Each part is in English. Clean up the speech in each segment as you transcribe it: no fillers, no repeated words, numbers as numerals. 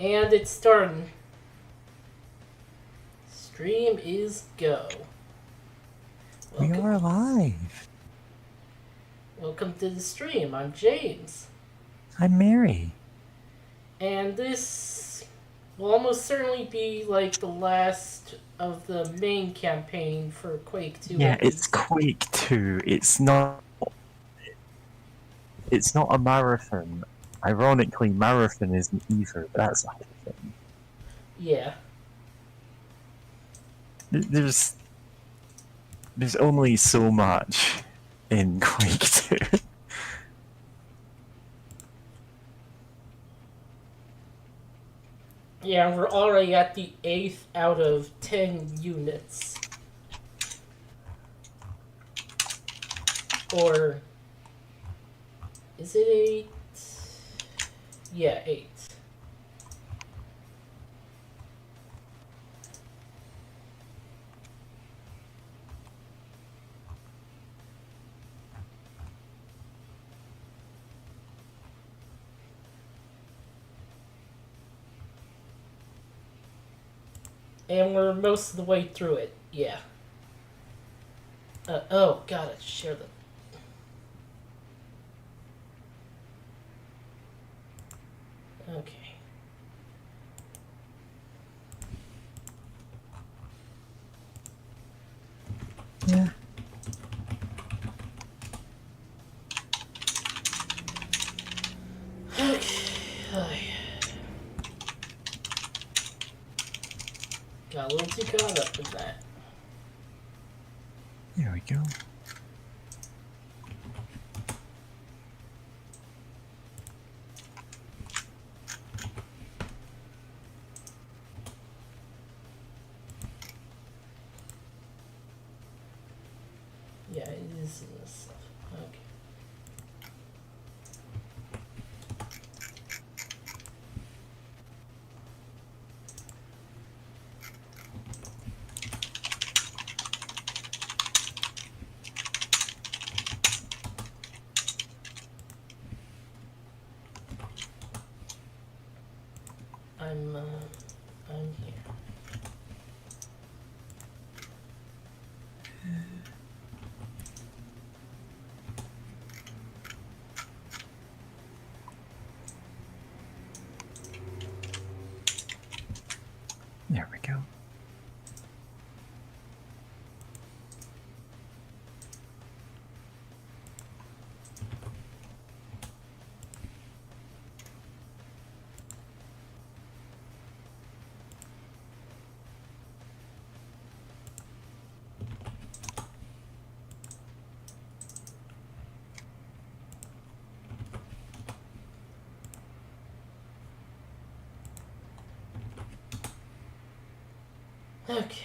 And it's starting. Stream is go. We Welcome, are alive. welcome to the stream. I'm James, I'm Mary. and this will almost certainly be like the last of the main campaign for Quake 2 Yeah, at it's least. Quake 2. It's not. It's not a marathon. Ironically, marathon isn't either. But that's not a thing. Yeah. There's only so much in Quake 2. Yeah, we're already at the 8th out of 10 units. Or is it 8? Yeah, 8. And we're most of the way through it. Yeah. Oh, gotta share the. Okay. Yeah. Okay. Got a little too caught up with that. There we go. Yeah, it is in this stuff. Okay. I'm here. There we go. Okay.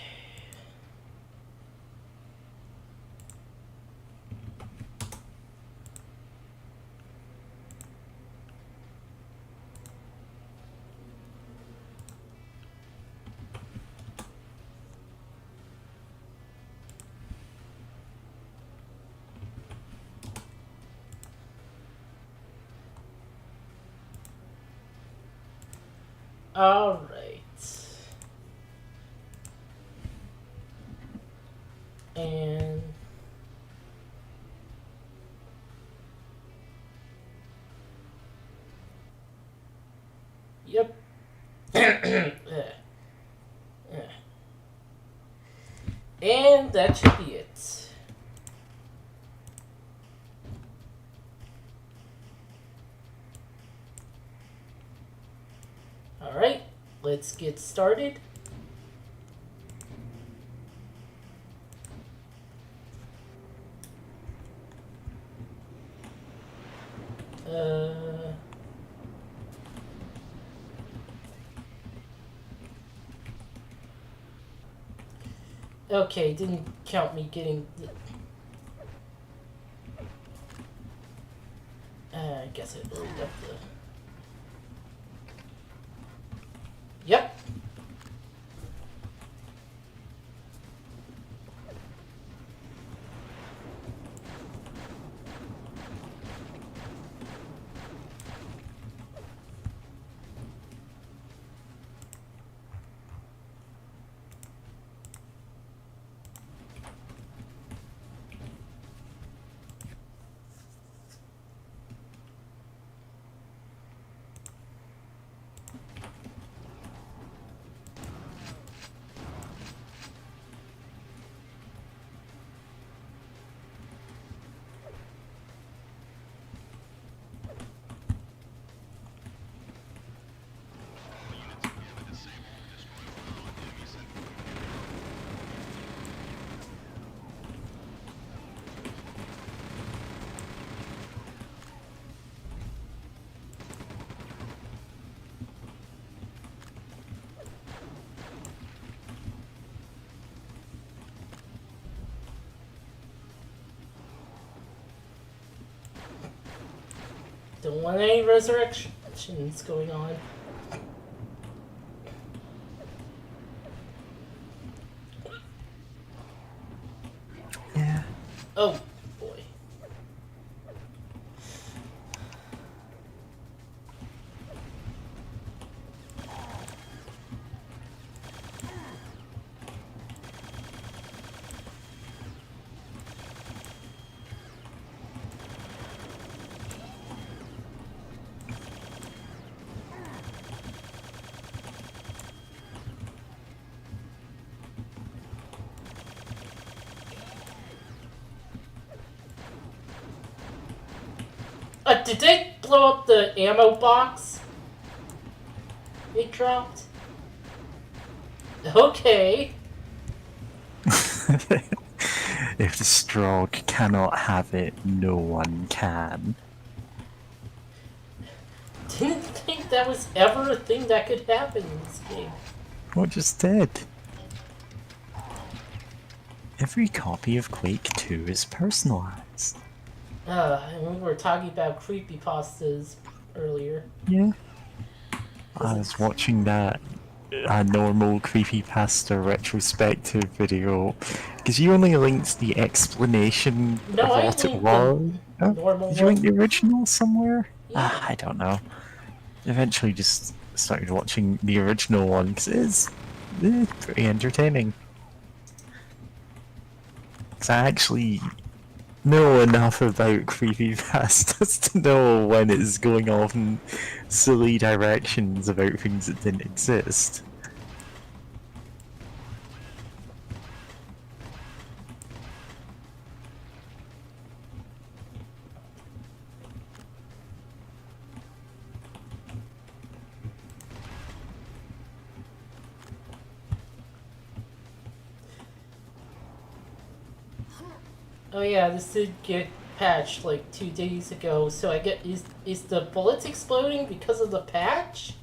All right. And yep. And that should be it. All right. Let's get started. Uh, okay, didn't count me getting. I guess it loaded up the. Yep. Don't want any resurrections going on. Yeah. Oh, boy. Did they blow up the ammo box? It dropped? Okay. If the strong cannot have it, no one can. Didn't think that was ever a thing that could happen in this game. What just did? Every copy of Quake 2 is personalized. And we were talking about creepypastas earlier. Yeah. I was watching that normal creepypasta retrospective video because you only linked the explanation No, of I what it linked was. the Oh, normal did you link the one. original somewhere? Yeah. I don't know. Eventually just started watching the original one because it's pretty entertaining. Because I actually know enough about creepypastas to know when it's going off in silly directions about things that didn't exist. Oh yeah, this did get patched like 2 days ago. So I get is the bullets exploding because of the patch?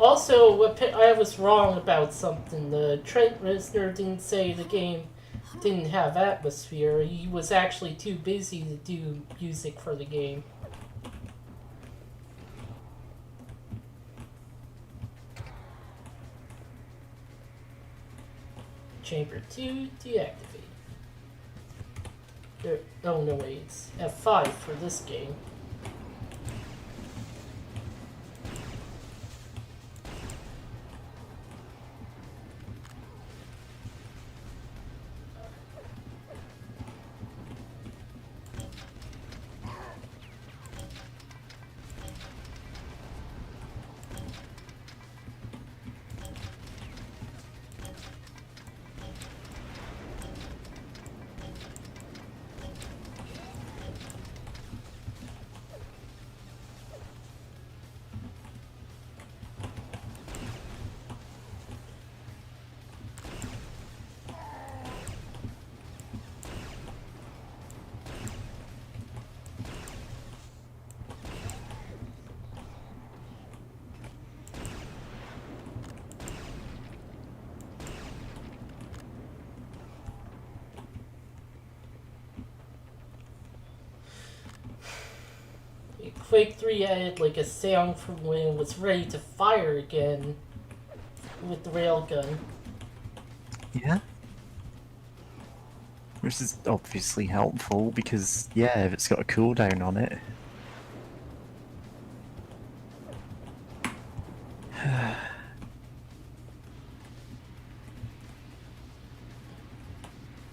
Also, I was wrong about something. The Trent Reznor didn't say the game didn't have atmosphere. He was actually too busy to do music for the game. Chamber 2 deactivated. Oh no, wait, it's F5 for this game. Quake 3 added like a sound for when it was ready to fire again with the railgun. Yeah. Which is obviously helpful because, yeah, if it's got a cooldown on it.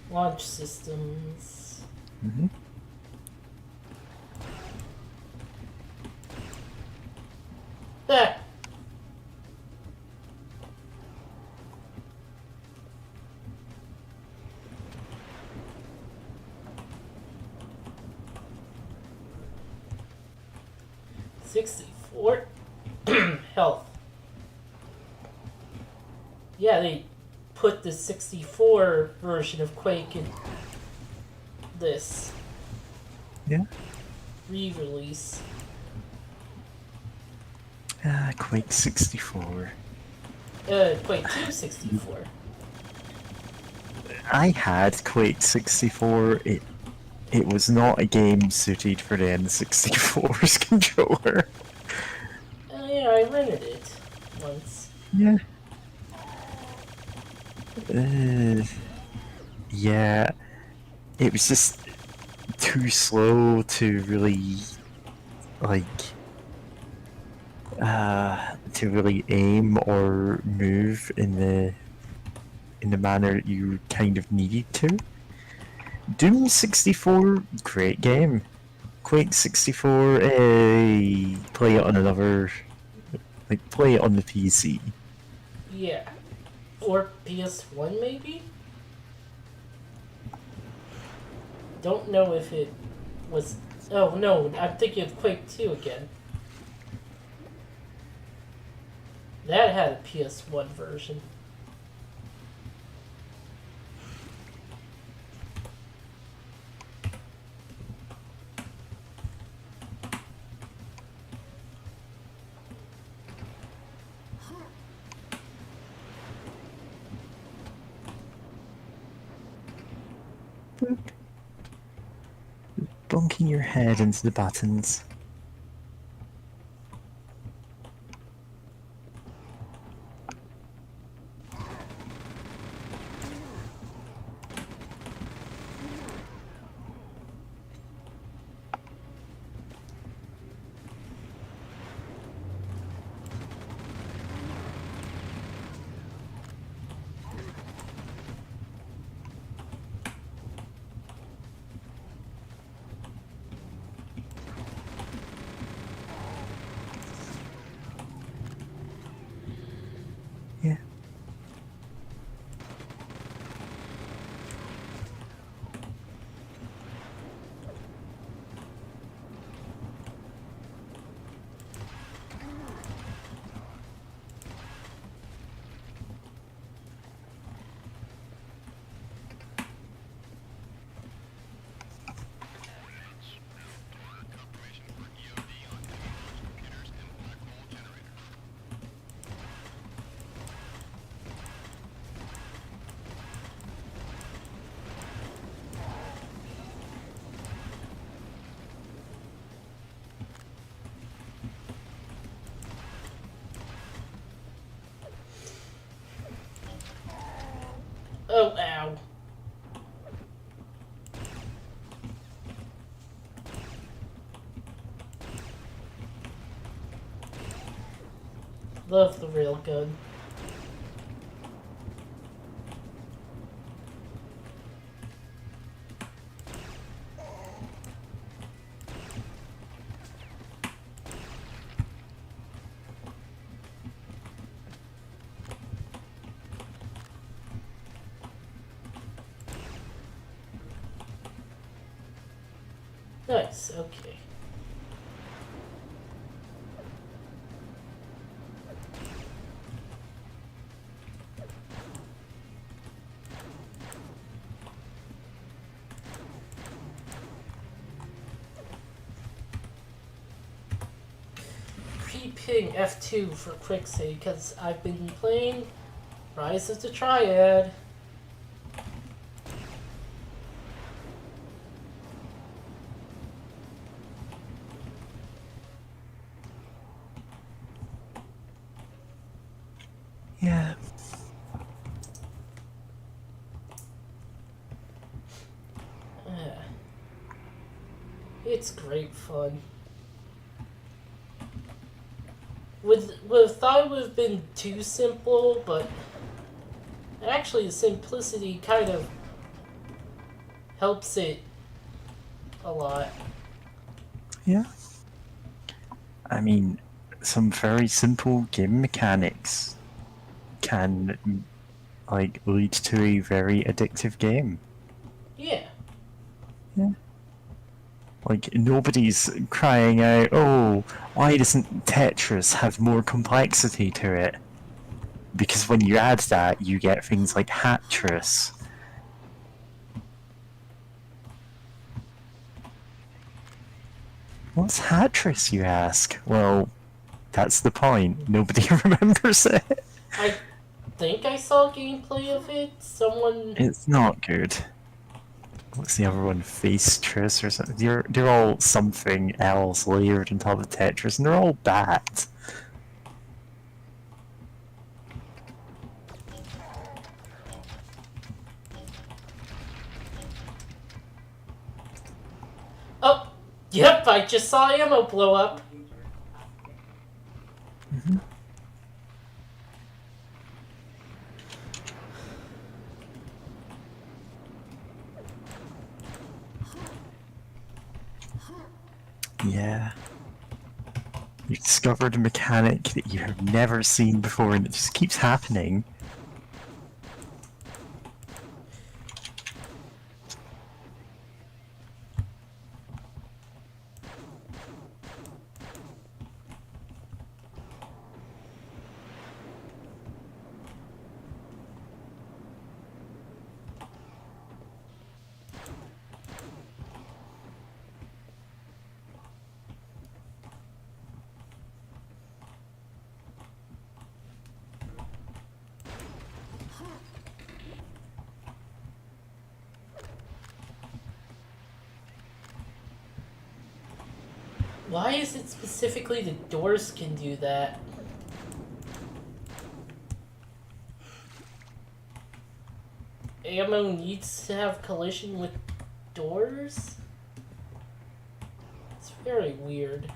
Launch systems. Mm-hmm. Ah! $64 health. Yeah, they put the 64 version of Quake in. this Yeah. re-release. Quake 64. Quake 264. I had Quake 64. It was not a game suited for the N64's controller. Yeah, I rented it once. Yeah. Yeah. It was just too slow to really to really aim or move in the manner you kind of needed to. Doom 64, great game. Quake 64, play it on another, play it on the PC. Yeah. Or PS1 maybe? Don't know if it was... Oh no, I'm thinking of Quake 2 again. That had a PS1 version. Bonking your head into the buttons. Yeah. Oh, ow. Love the railgun. Nice, okay. Pre-ping F2 for quick save because I've been playing Rise of the Triad. Yeah. It's great fun. Would have thought it would have been too simple, but actually the simplicity kind of helps it a lot. Yeah. I mean, some very simple game mechanics can lead to a very addictive game. Yeah. Yeah. Nobody's crying out, oh, why doesn't Tetris have more complexity to it? Because when you add that, you get things like Hatris. What's Hatris, you ask? Well, that's the point. Nobody remembers it. I think I saw gameplay of it. Someone. It's not good. What's the other one? Face Tris or something? They're all something else layered on top of Tetris, and they're all bad. Oh, yep, I just saw ammo blow up. Yeah. You discovered a mechanic that you have never seen before, and it just keeps happening. Why is it specifically the doors can do that? Ammo needs to have collision with doors? It's very weird.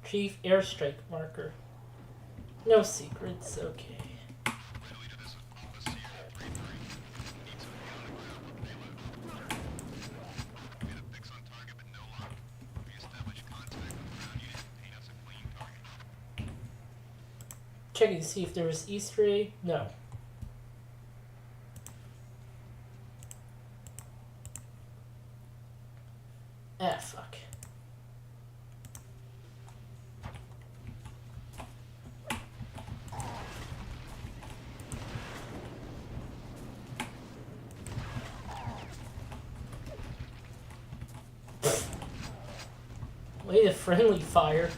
Chief airstrike marker. No secrets, okay. Checking to see if there was Easter egg. No. Ah, fuck. Way to friendly fire.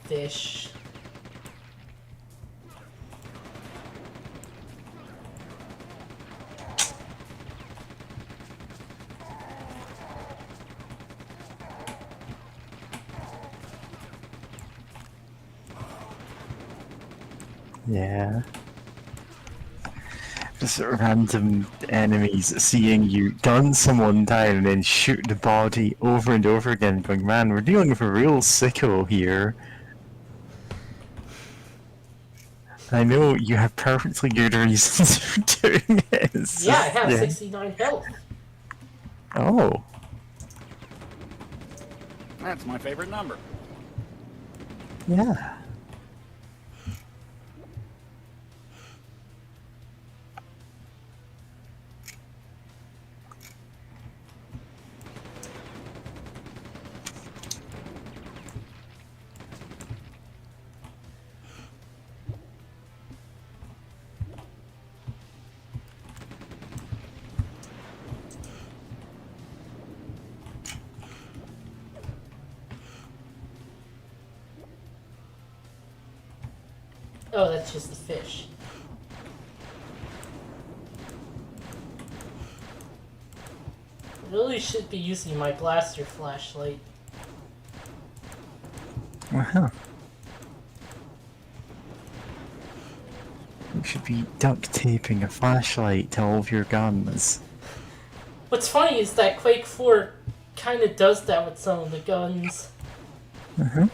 Fish. Yeah. Just random enemies seeing you gun someone down and then shoot the body over and over again, going, man, we're dealing with a real sicko here. I know you have perfectly good reasons for doing it. Yeah, I have 69 health. Oh. That's my favorite number. Yeah. Oh, that's just the fish. I really should be using my blaster flashlight. Wow. You should be duct taping a flashlight to all of your guns. What's funny is that Quake 4 kind of does that with some of the guns. Uh-huh.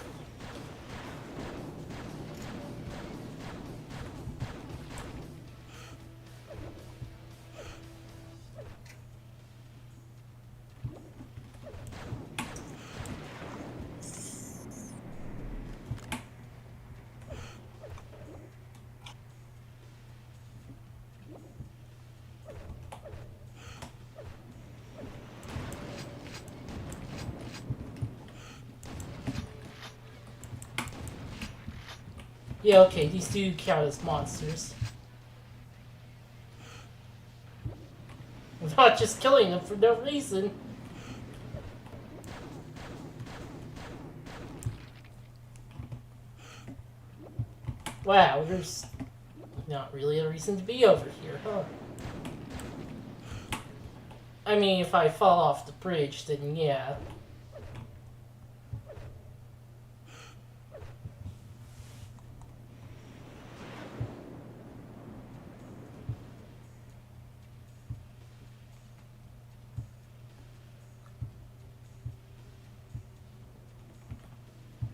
Yeah, okay, these do count as monsters. I'm not just killing them for no reason. Wow, there's not really a reason to be over here, huh? I mean, if I fall off the bridge, then yeah.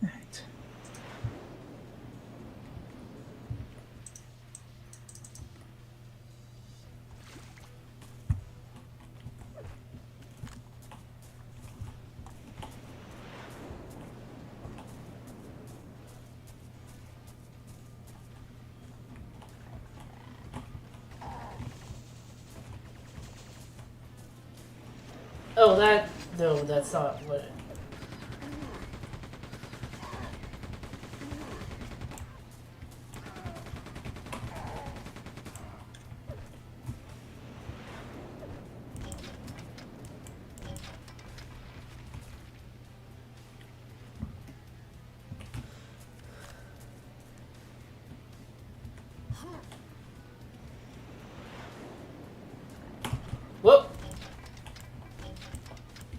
Right. Oh, that... No, that's not what... Whoop!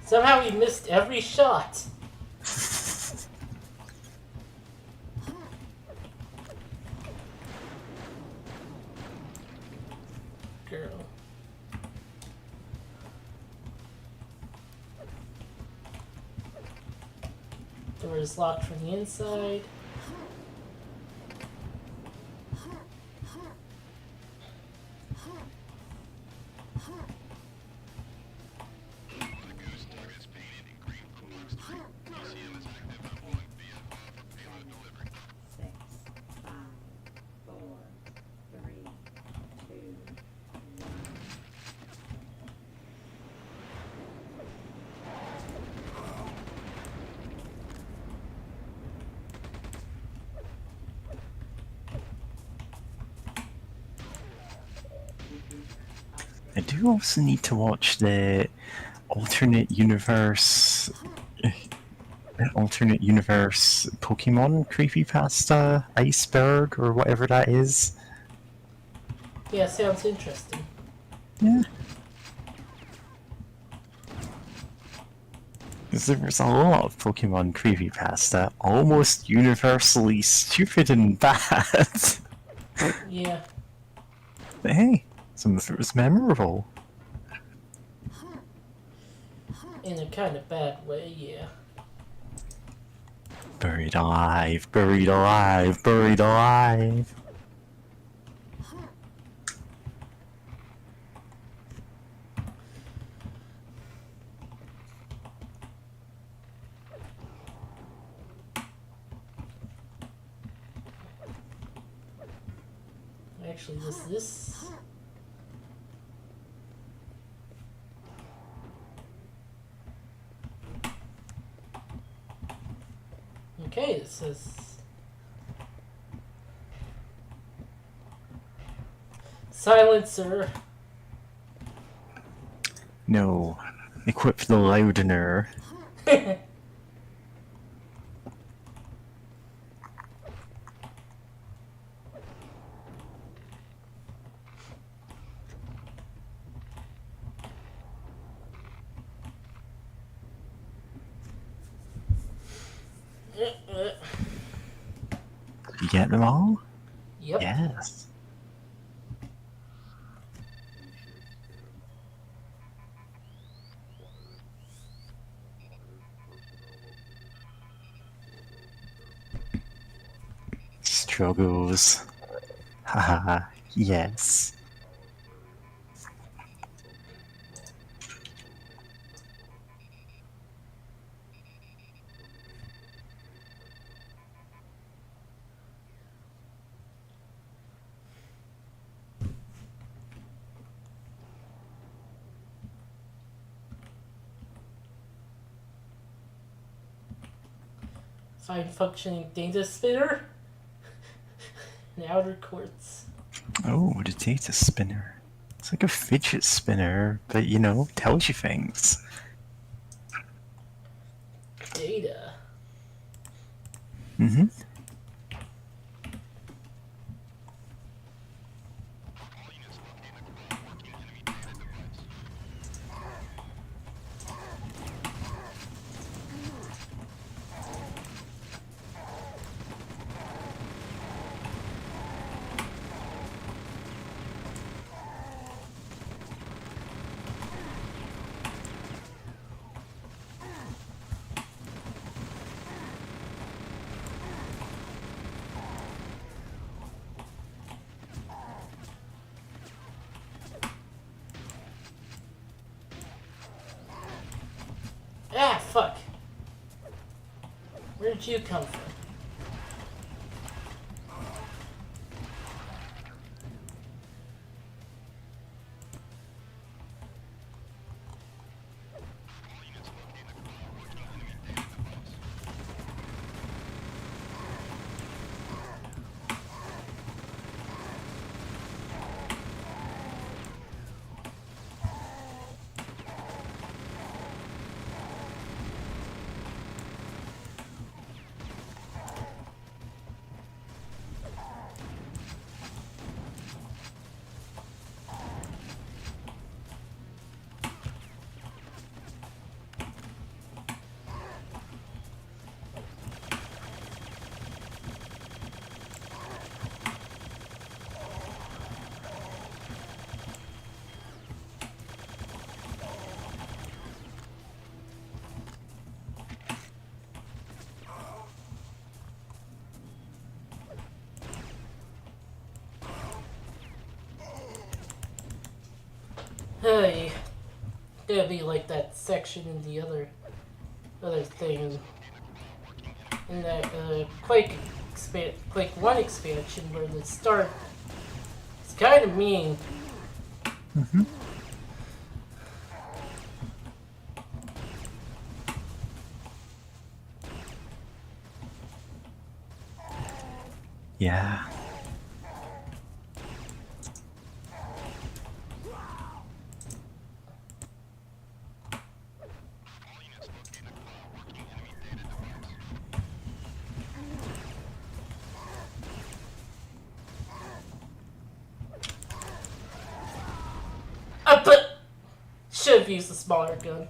Somehow he missed every shot. Girl. Door is locked from the inside. I do also need to watch the alternate universe Pokemon creepypasta iceberg or whatever that is. Yeah, sounds interesting. Yeah. Because there's a lot of Pokemon creepypasta, almost universally stupid and bad. Yeah, But hey, some of it was memorable. in a kind of bad way, yeah. Buried alive, buried alive, buried alive. Actually, was this... Okay, it says... Silencer. No, equip the loudener. You get them all? Yep. Yes. Struggles. Haha, yes. Fine functioning data spinner. And outer quartz. Oh, the data spinner. It's like a fidget spinner, but you know, tells you things. Data. Mm-hmm. Ah, fuck. Where did you come from? Hey, gonna be like that section in the other thing in that Quake 1 expansion where the start is kind of mean. Mm-hmm. Yeah. But should have used the smaller gun.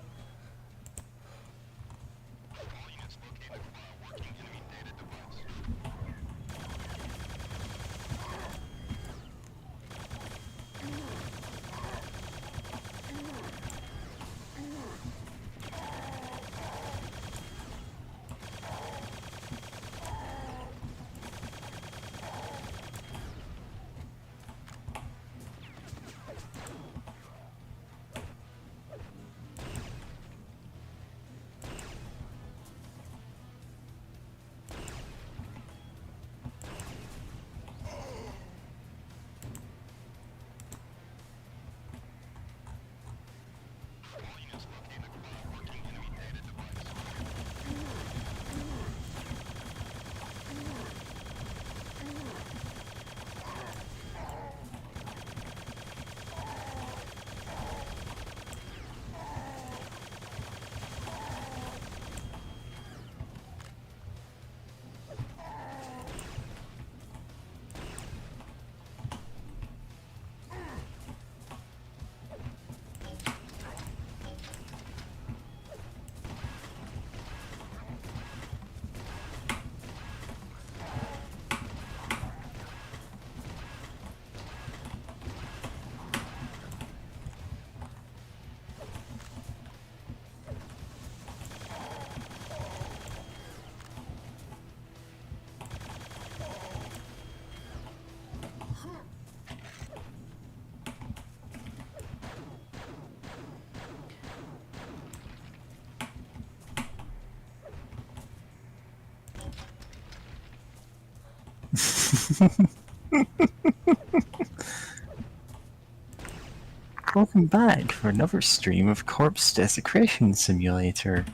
Welcome back for another stream of Corpse Desecration Simulator.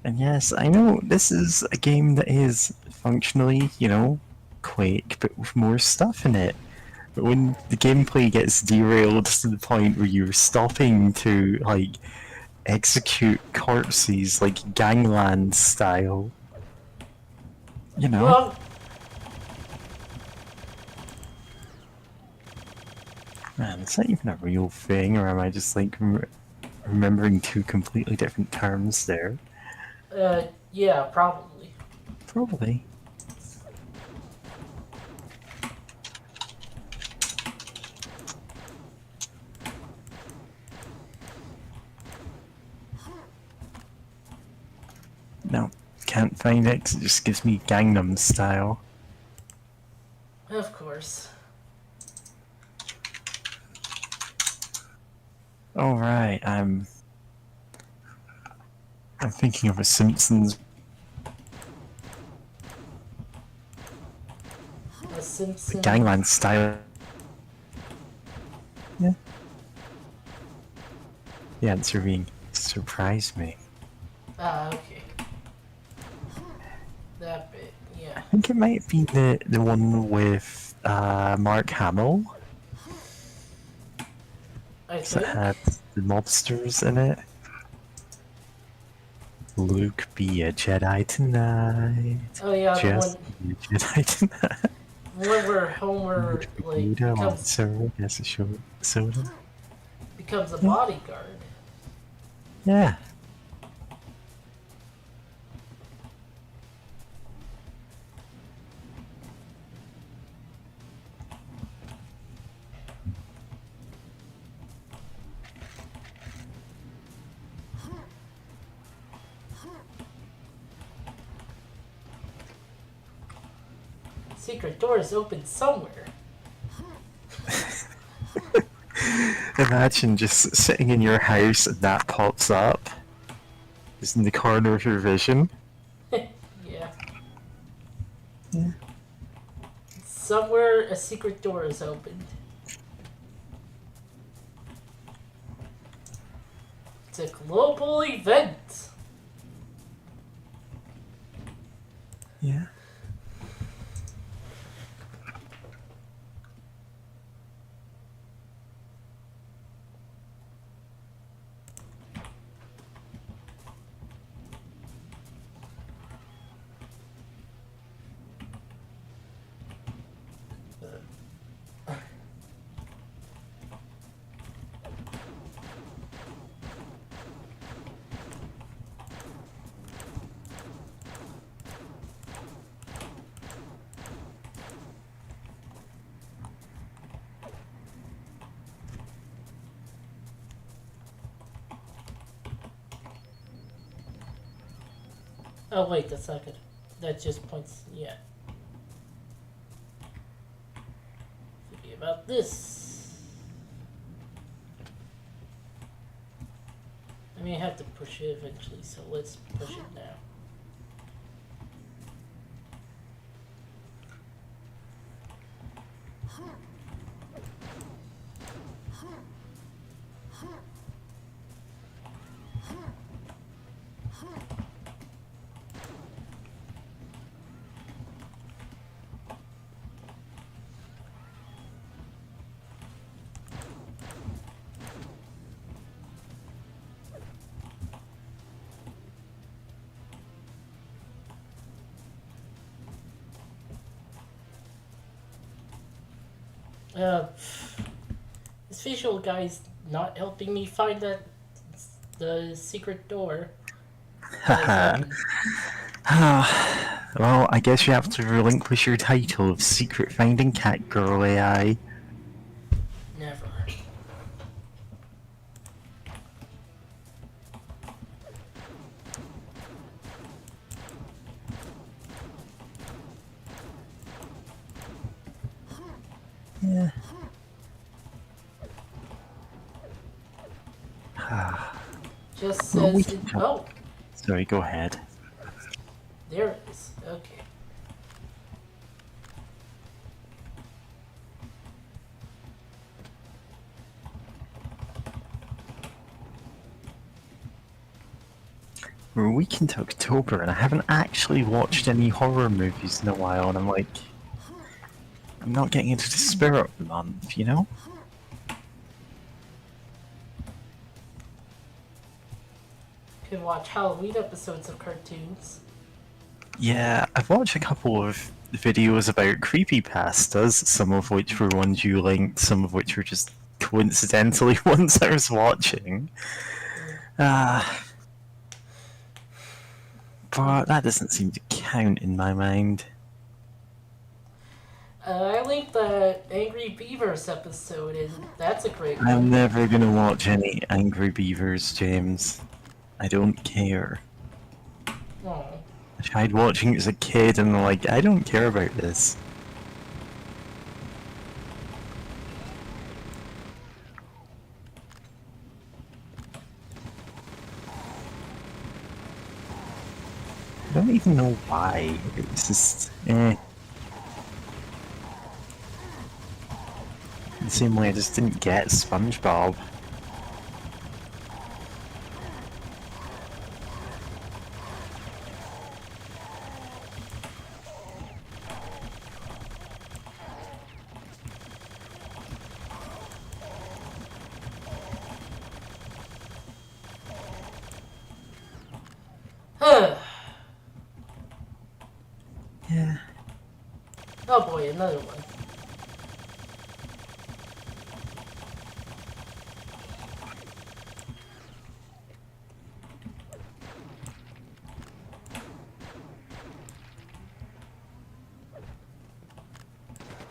And yes, I know this is a game that is functionally, you know, Quake, but with more stuff in it. But when the gameplay gets derailed to the point where you're stopping to, like, execute corpses like Gangland style, you know. Well, Man, is that even a real thing, or am I just like remembering two completely different terms there? yeah, probably. Probably. No, can't find it 'cause it just gives me Gangnam style. Of course. Oh right, I'm thinking of a Simpsons A Simpson. Gangland style. Yeah. The answer being surprise me. Ah, okay. That bit, yeah. I think it might be the one with Mark Hamill. I It think. had the mobsters in it. Luke, be a Jedi tonight. Oh yeah, Just be a Jedi tonight. the one where Homer like Buddha on becomes server, guess a soda. a bodyguard. Yeah. Secret door is open somewhere. Imagine just sitting in your house and that pops up. Just in the corner of your vision. Yeah. Yeah. Somewhere a secret door is opened. It's a global event. Yeah. Oh wait, that's not good. That just points. Yeah. Forget about this. I may have to push it eventually, so let's push it now. Uh, this visual guy's not helping me find the secret door. Haha. Well, I guess you have to relinquish your title of Secret Finding Cat Girl AI. Never. Yeah. just Well, we says, can it, talk. oh, Sorry, go ahead. there it is. Okay. We're a week into October, and I haven't actually watched any horror movies in a while, and I'm like, I'm not getting into the spirit of the month, you know? You can watch Halloween episodes of cartoons. Yeah, I've watched a couple of videos about creepypastas, some of which were ones you linked, some of which were just coincidentally ones I was watching. But that doesn't seem to count in my mind. I linked the Angry Beavers episode, and that's a great I'm one. never gonna watch any Angry Beavers, James. I don't care. Oh. I tried watching it as a kid and I'm like, I don't care about this. I don't even know why. It's just, The same way I just didn't get SpongeBob. Huh. Yeah. Oh boy, another one.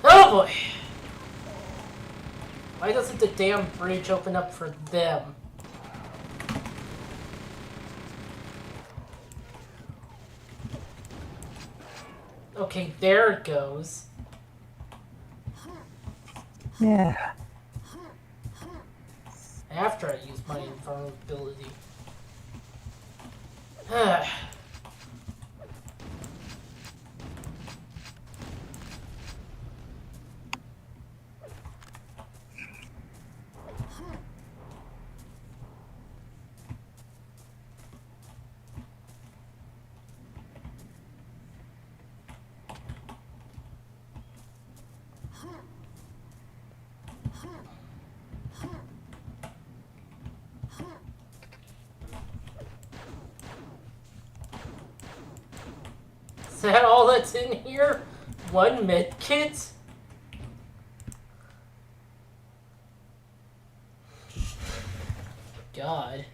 Oh boy! Why doesn't the damn bridge open up for them? Okay, there it goes. Yeah. After I use my invulnerability. Is that all that's in here? One med kit? God.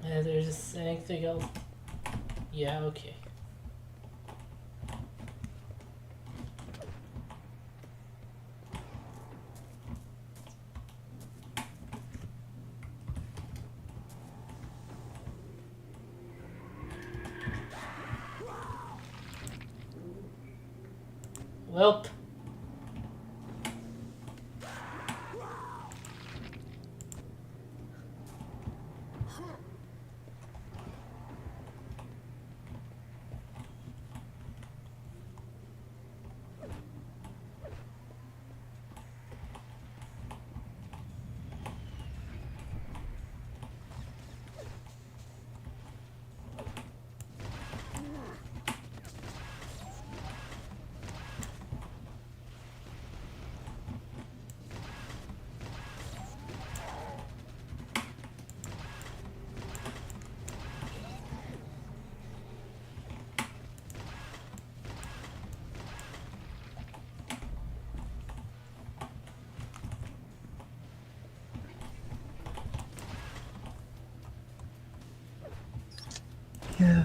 There's anything else? Yeah, okay. Welp. Yeah.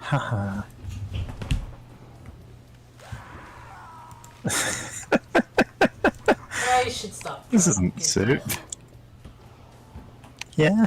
Haha. I should stop. This trying to isn't get soup. that. Yeah.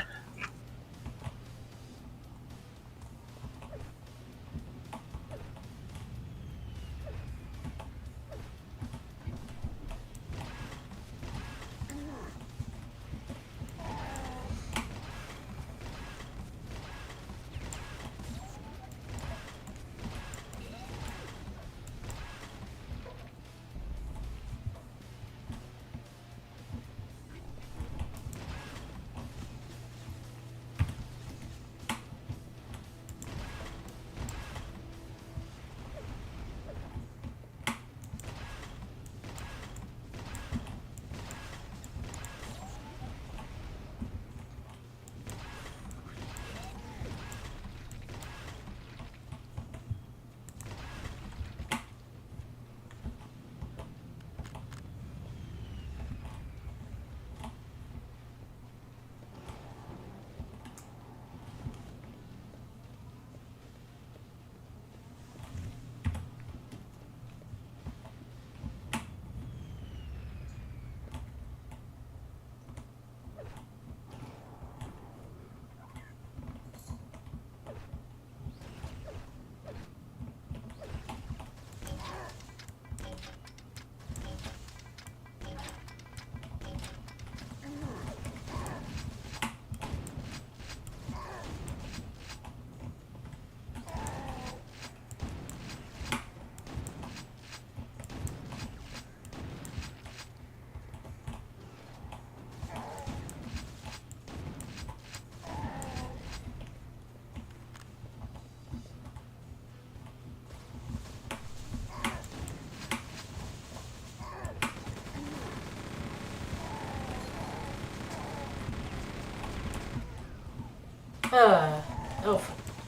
Oh,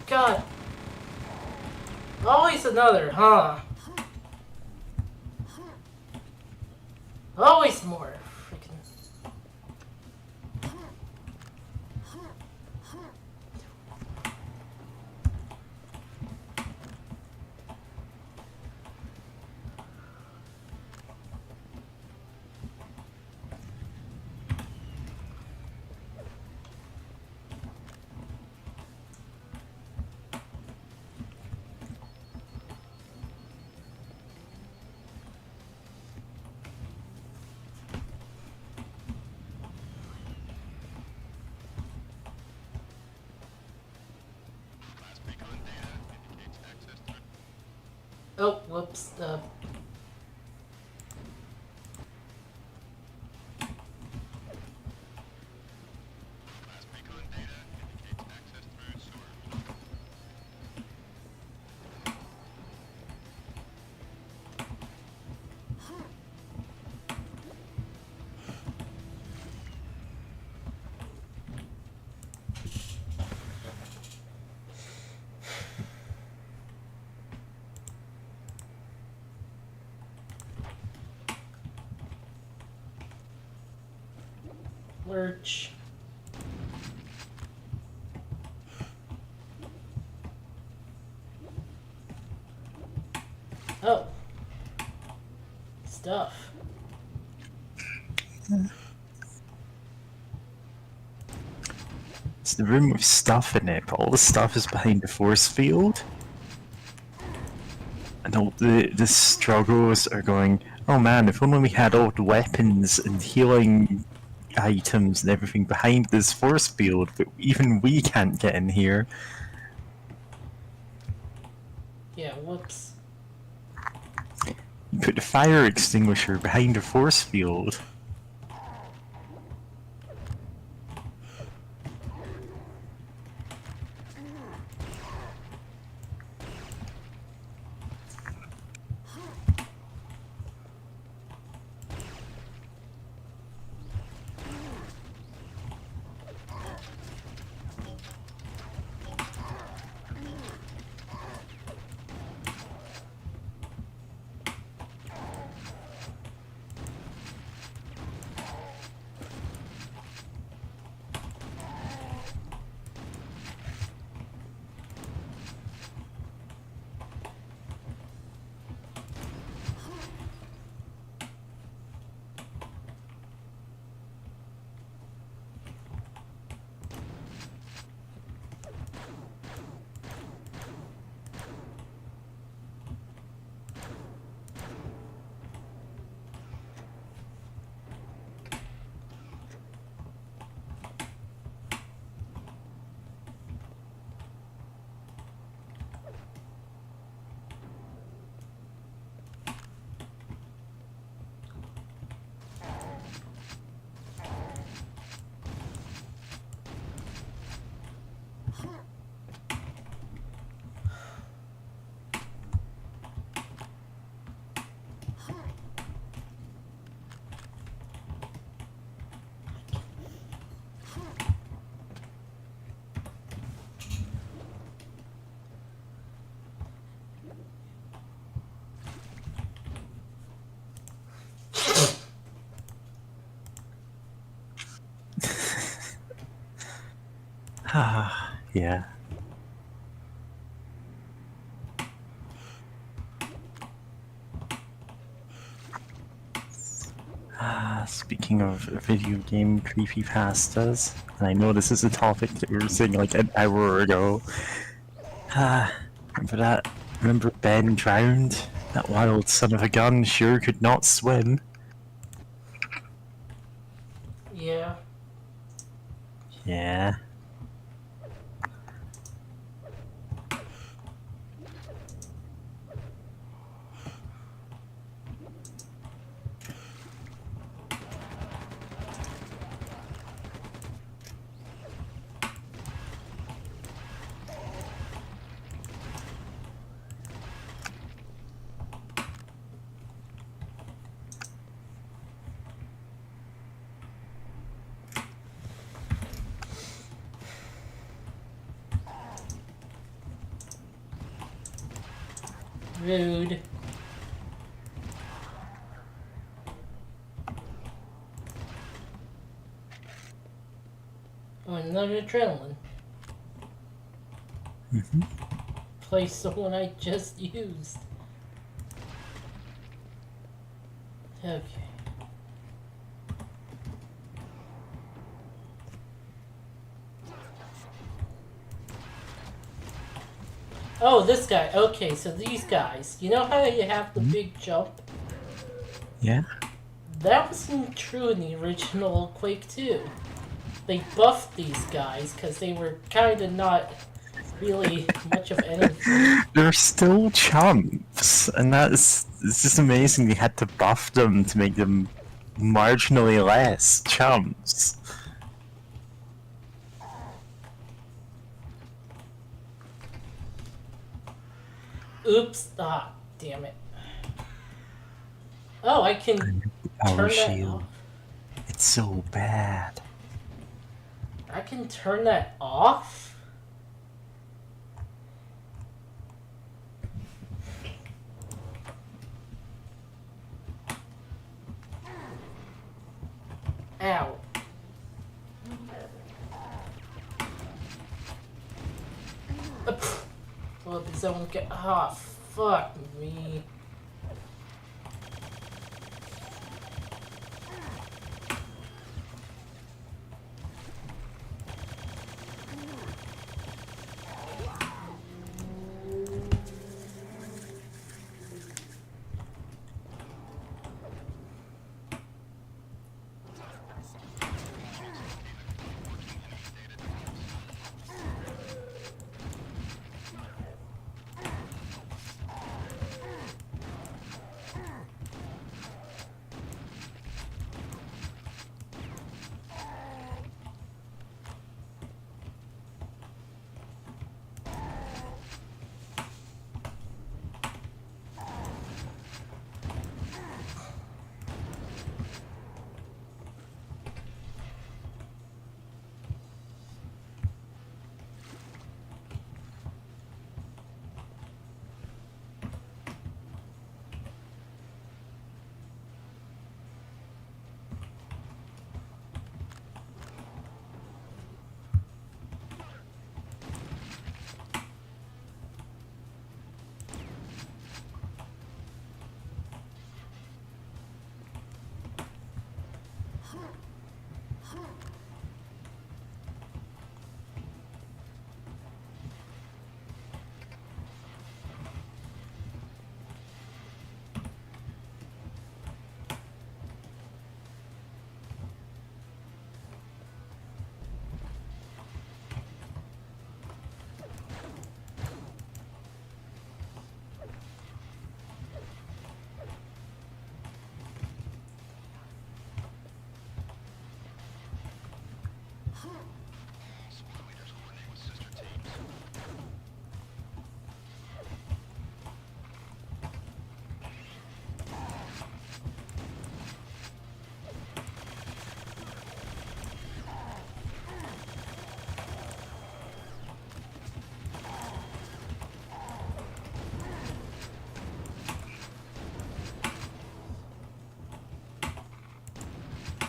God. Always another, huh? Always more. Freaking. Oh, whoops. Lurch. Oh. Stuff. It's the room with stuff in it, but all the stuff is behind the force field. And all the struggles are going, oh man, if only we had all the weapons and healing items and everything behind this force field, but even we can't get in here. Yeah, whoops. You put the fire extinguisher behind the force field. Yeah. Speaking of video game creepypastas, and I know this is a topic that we were saying like an hour ago. Remember that? Remember Ben drowned? That wild son of a gun sure could not swim. Yeah. Yeah. Rude. Oh, another adrenaline. Place the one I just used. Okay. Oh, this guy. Okay, so these guys. You know how you have the big jump? Yeah. That wasn't true in the original Quake 2. They buffed these guys because they were kind of not really much of anything. They're still chumps, and it's just amazing they had to buff them to make them marginally less chumps. Oops. Ah, damn it. Oh, I can Power turn that shield. off. It's so bad. I can turn that off? Ow. Well, did someone get... Ah, fuck me.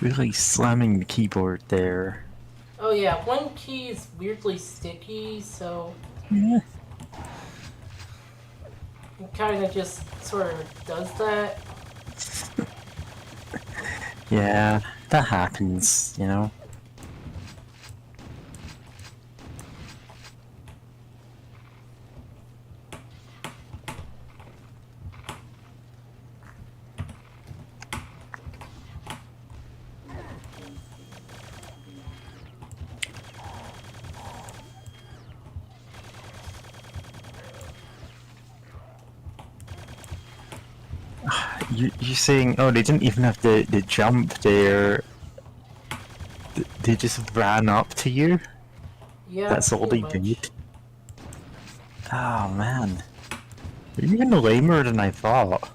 Really slamming the keyboard there. Oh yeah, one key is weirdly sticky, so Yeah. it kind of just sort of does that. Yeah, that happens, you know. You saying, oh, they didn't even have the jump there. They just ran up to you? Yeah, That's all pretty they much. did? Oh, man. You're even lamer than I thought.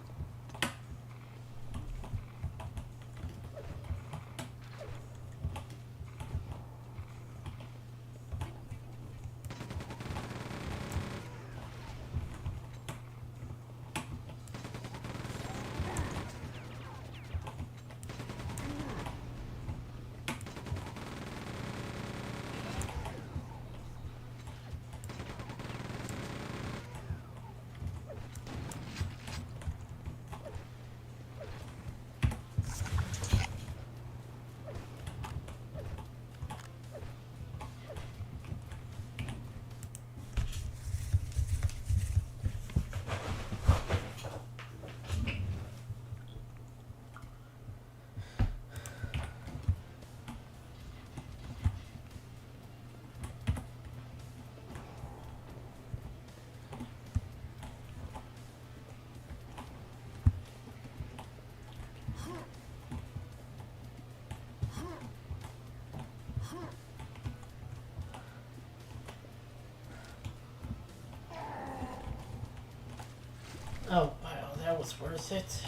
Oh wow, that was worth it.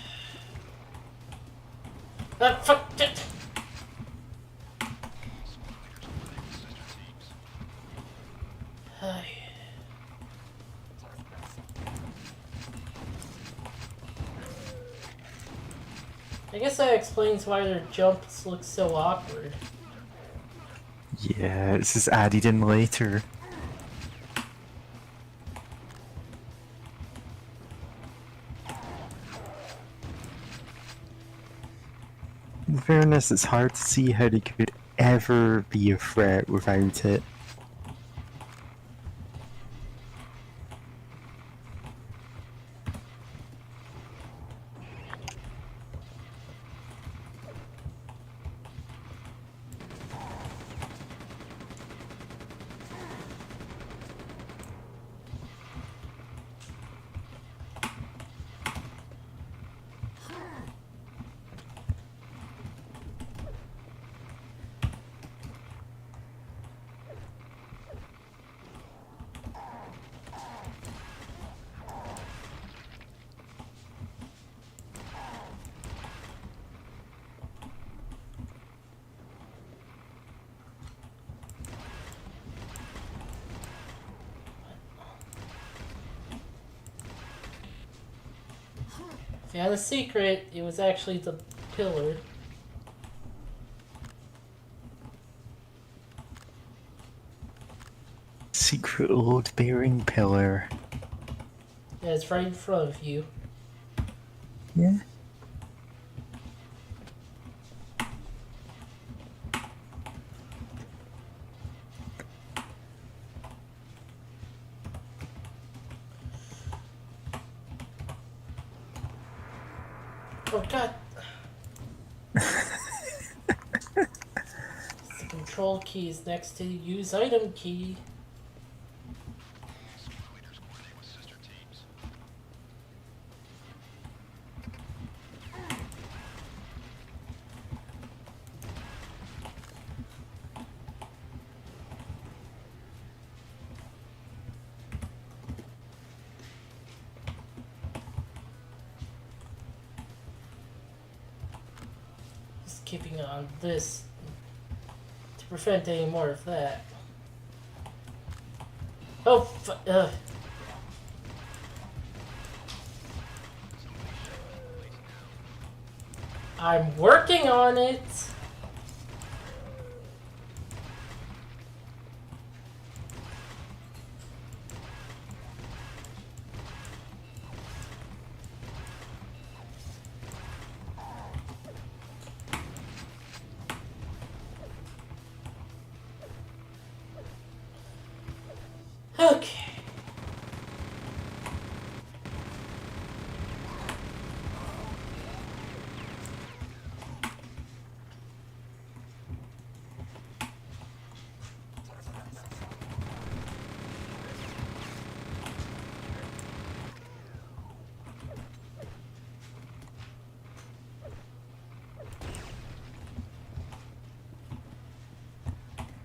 Ah, fuck it. Ay. I guess that explains why their jumps look so awkward. Yeah, it's just added in later. In fairness, it's hard to see how they could ever be a threat without it. If you had a secret, it was actually the pillar. Secret load bearing pillar. Yeah, it's right in front of you. Yeah. Oh god. The control key is next to the use item key. Just keeping on this to prevent any more of that. Oh, I'm working on it. Okay.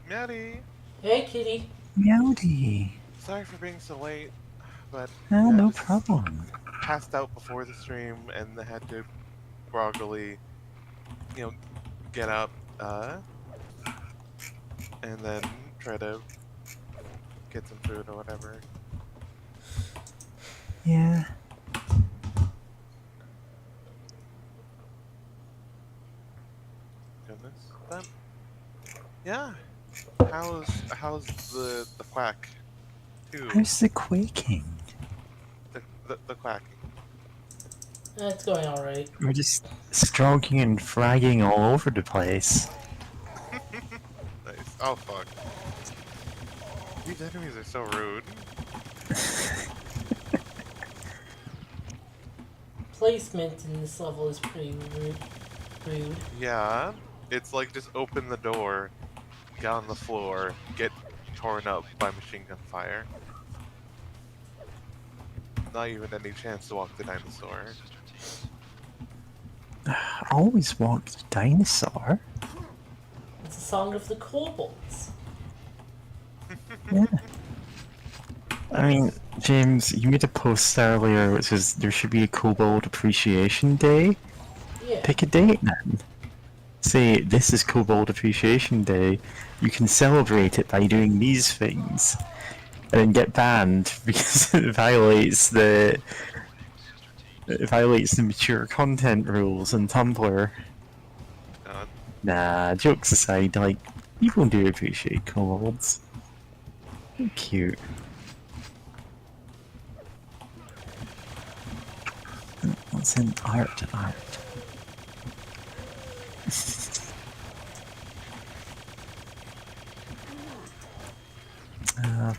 Maddie, Hey, kitty. Meowdy. sorry for being so late, but Oh, yeah, I no just problem. passed out before the stream and I had to groggily, you know, get up, and then try to get some food or whatever. Yeah. Goodness, but yeah, how's the quack too? How's the quaking? The quacking. It's going alright. We're just stroking and fragging all over the place. Nice. Oh fuck. These enemies are so rude. Placement in this level is pretty rude. Yeah, it's like just open the door, get on the floor, get torn up by machine gun fire. Not even any chance to walk the dinosaur. I always walked a dinosaur. It's a song of the kobolds. Yeah. I mean, James, you made a post earlier which says there should be a Kobold Appreciation Day. Yeah. Pick a date then. Say, this is Kobold Appreciation Day. You can celebrate it by doing these things. And then get banned because it violates the mature content rules on Tumblr. God. Nah, jokes aside, like, people do appreciate kobolds. They're cute. What's in art?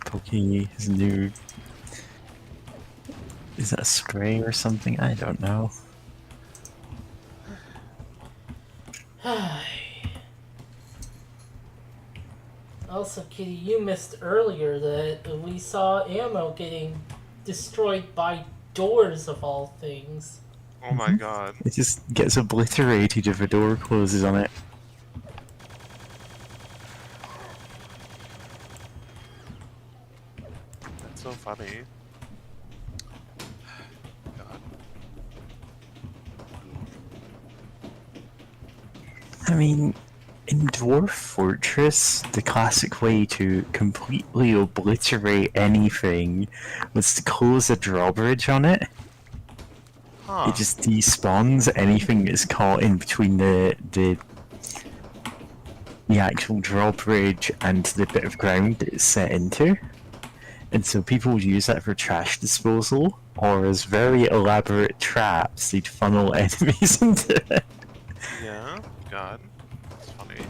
Pokey, his new... Is that a spray or something? I don't know. Also, kitty, you missed earlier that we saw ammo getting destroyed by doors of all things. Oh my god. It just gets obliterated if a door closes on it. That's so funny. God. I mean, in Dwarf Fortress, the classic way to completely obliterate anything was to close a drawbridge on it. Huh. It just despawns anything that's caught in between the actual drawbridge and the bit of ground that it's set into. And so people would use that for trash disposal, or as very elaborate traps, they'd funnel enemies into it. Yeah. God. That's funny.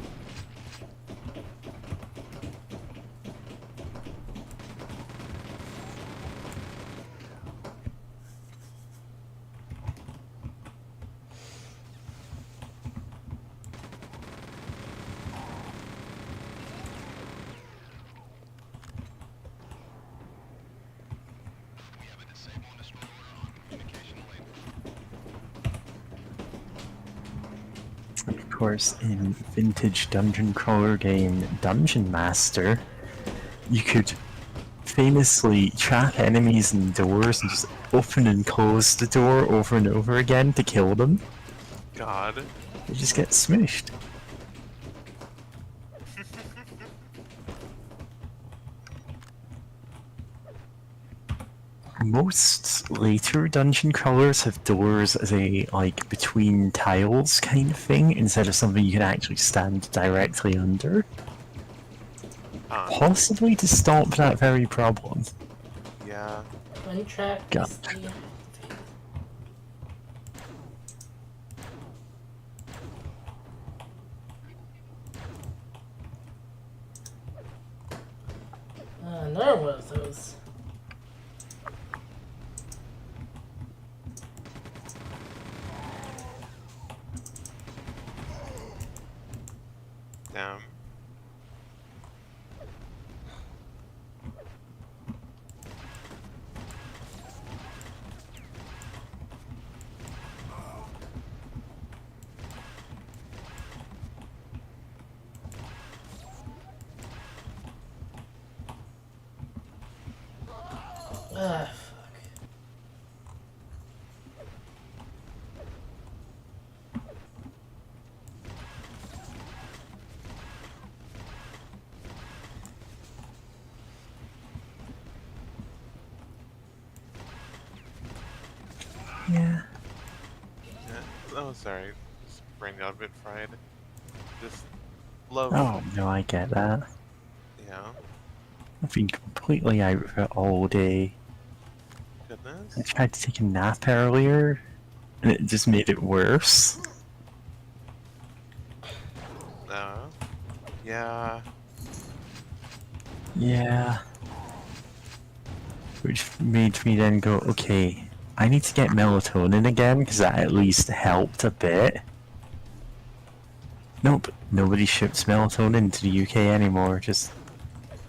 Of course, in vintage dungeon crawler game Dungeon Master, you could famously trap enemies in doors and just open and close the door over and over again to kill them. God. They just get smushed. Most later dungeon crawlers have doors as a, like, between tiles kind of thing, instead of something you can actually stand directly under. Huh. Possibly to stop that very problem. Yeah. One track God. is the... another one of those. Damn. Ah, fuck. Yeah. Yeah. Oh, sorry. Just brain got a bit fried. Just love. Oh, no, I get that. Yeah. I've been completely out of it all day. I Goodness. tried to take a nap earlier, and it just made it worse. No. Yeah. Yeah. Which made me then go, okay, I need to get melatonin again, because that at least helped a bit. Nope, nobody ships melatonin to the UK anymore,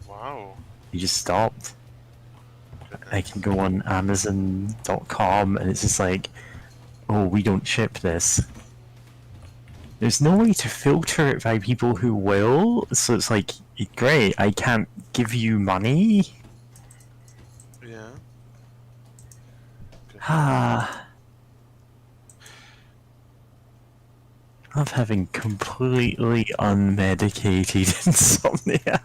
Wow. you just stopped. I Goodness. can go on Amazon.com and it's just like, oh, we don't ship this. There's no way to filter it by people who will, so it's like, great, I can't give you money? Yeah. Goodness. Ah. Of having completely unmedicated insomnia.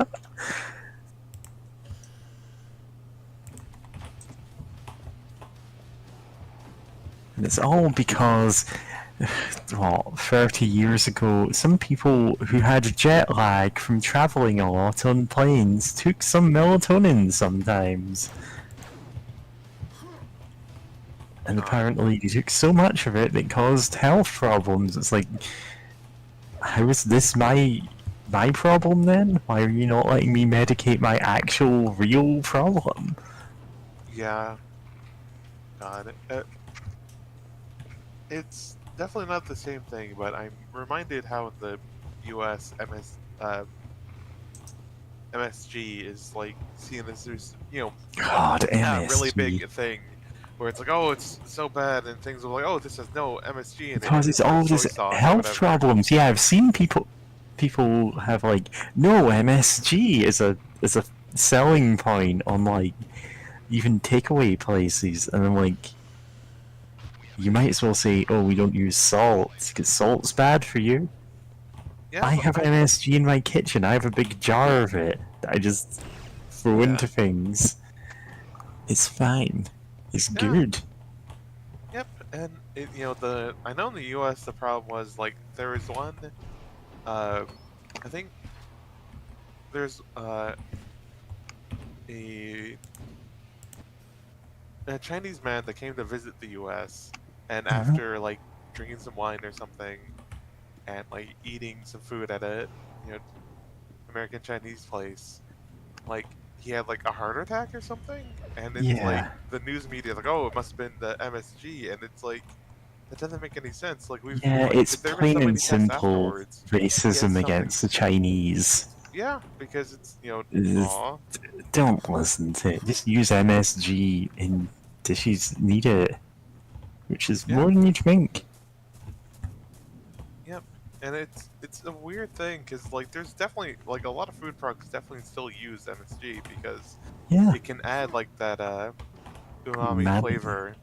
And it's all because, well, 30 years ago, some people who had jet lag from traveling a lot on planes took some melatonin sometimes. And God. apparently they took so much of it that caused health problems. It's like, how is this my problem then? Why are you not letting me medicate my actual real problem? Yeah. God. It's definitely not the same thing, but I'm reminded how in the U.S. MSG is like seen as there's God, a really MSG. big thing where it's like, oh, it's so bad, and things are like, oh, this has no MSG in it, Because and it's it's like all soy this sauce or health whatever. problems. Yeah, I've seen people have like, no, MSG is a selling point on like even takeaway places, and I'm like, you might as well say, oh, we don't use salt because salt's bad for you. Yeah, I but have MSG in my kitchen. I have a big jar of it that I just throw yeah, into things. It's fine. It's yeah, good. yep, and I know in the U.S. the problem was like there was one, uh, I think there's a a Chinese man that came to visit the U.S. and Uh-huh. after like drinking some wine or something and like eating some food at a you know American Chinese place, like he had like a heart attack or something, and it's like Yeah. the news media like, oh, it must have been the MSG, and it's like that doesn't make any sense. Like Yeah, it's there were so plain and many tests simple afterwards. He had racism something. against the Chinese. Yeah, because it's Is- aw, Don't listen to it. Just use MSG in dishes need it, which is yeah, more than you think. yep. And it's a weird thing because like there's definitely like a lot of food products definitely still use MSG because Yeah. it can add like that umami Umami. flavor,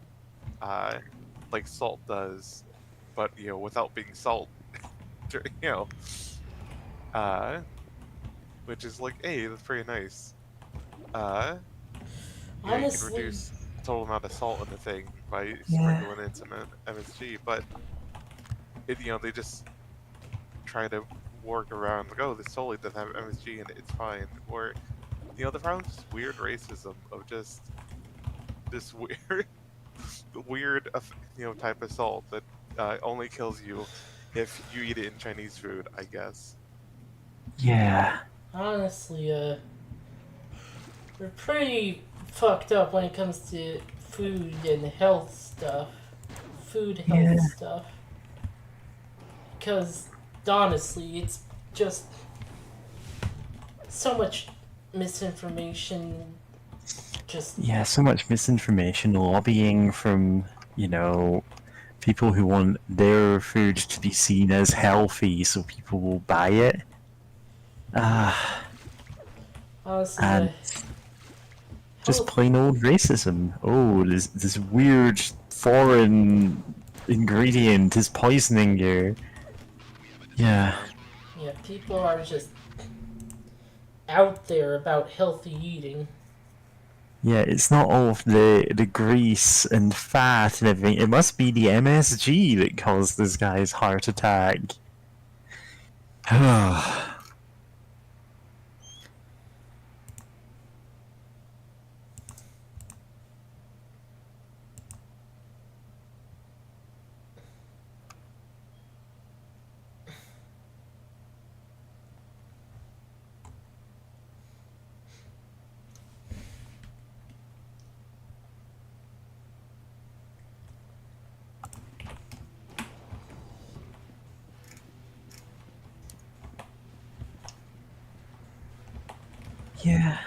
uh, like salt does, but without being salt, you know, uh, which is like, hey, that's pretty nice. Uh, you can Honestly, reduce total amount of salt in the thing by Yeah. sprinkling in some MSG, but they just try to work around like, oh, this totally doesn't have MSG in it, it's fine. Or the problem is just weird racism of just this weird, weird, type of salt that only kills you if you eat it in Chinese food, I guess. Yeah. honestly, we're pretty fucked up when it comes to food and health stuff. Food health Yeah. stuff. Because honestly, it's just so much misinformation. Just Yeah, so much misinformation, lobbying from, you know, people who want their food to be seen as healthy so people will buy it. honestly, the And just health. plain old racism. Oh, this weird foreign ingredient is poisoning you. Yeah. Yeah, people are just out there about healthy eating. Yeah, it's not all of the grease and fat and everything. It must be the MSG that caused this guy's heart attack. Yeah.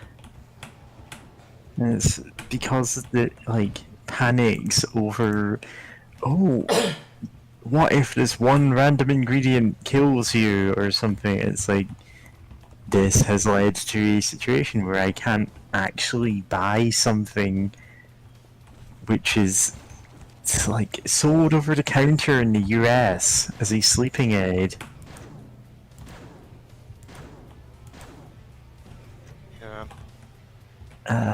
It's because the like panics over, oh, what if this one random ingredient kills you or something? It's like this has led to a situation where I can't actually buy something which is like sold over the counter in the US as a sleeping aid. Yeah.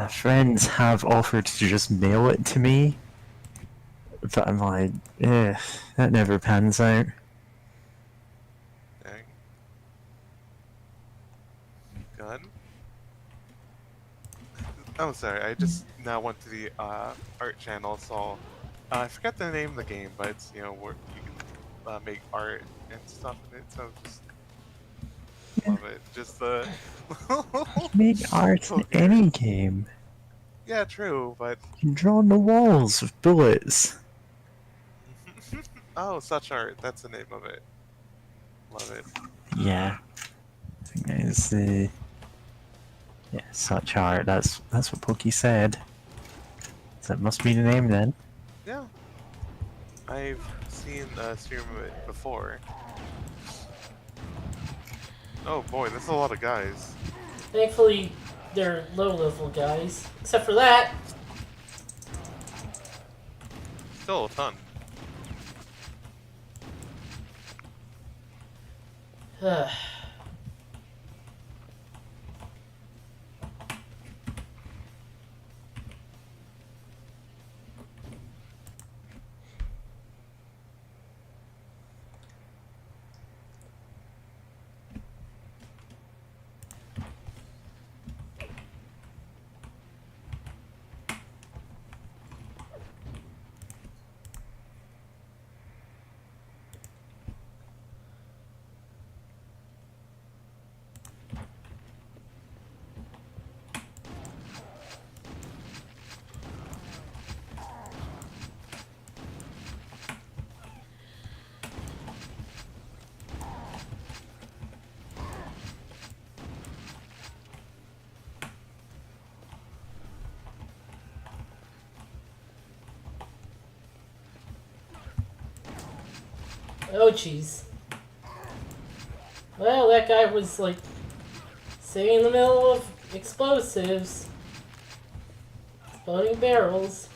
Friends have offered to just mail it to me, but I'm like, that never pans out. Dang. Gun? Oh, sorry. I just now went to the art channel, so I forgot the name of the game, but it's where you can make art and stuff in it. So just love it. Just the Make art in okay. any game. Yeah, true, but You can draw on the walls with bullets. oh, such art. That's the name of it. Love it. Yeah, I think that is the such art. That's what Pokey said. So that must be the name then. Yeah, I've seen a stream of it before. Oh boy, that's a lot of guys. Thankfully, they're low-level guys. Except for that. Still a ton. Oh, jeez. Well, that guy was, like, sitting in the middle of explosives. Exploding barrels.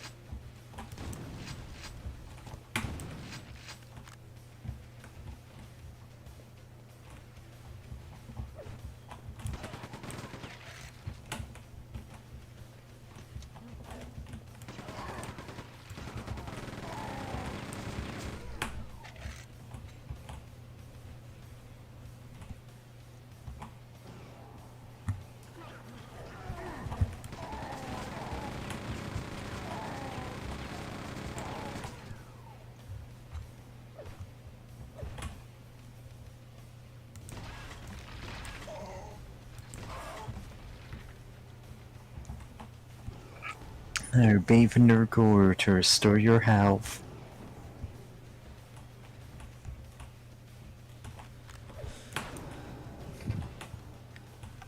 Now bathe in their gore to restore your health.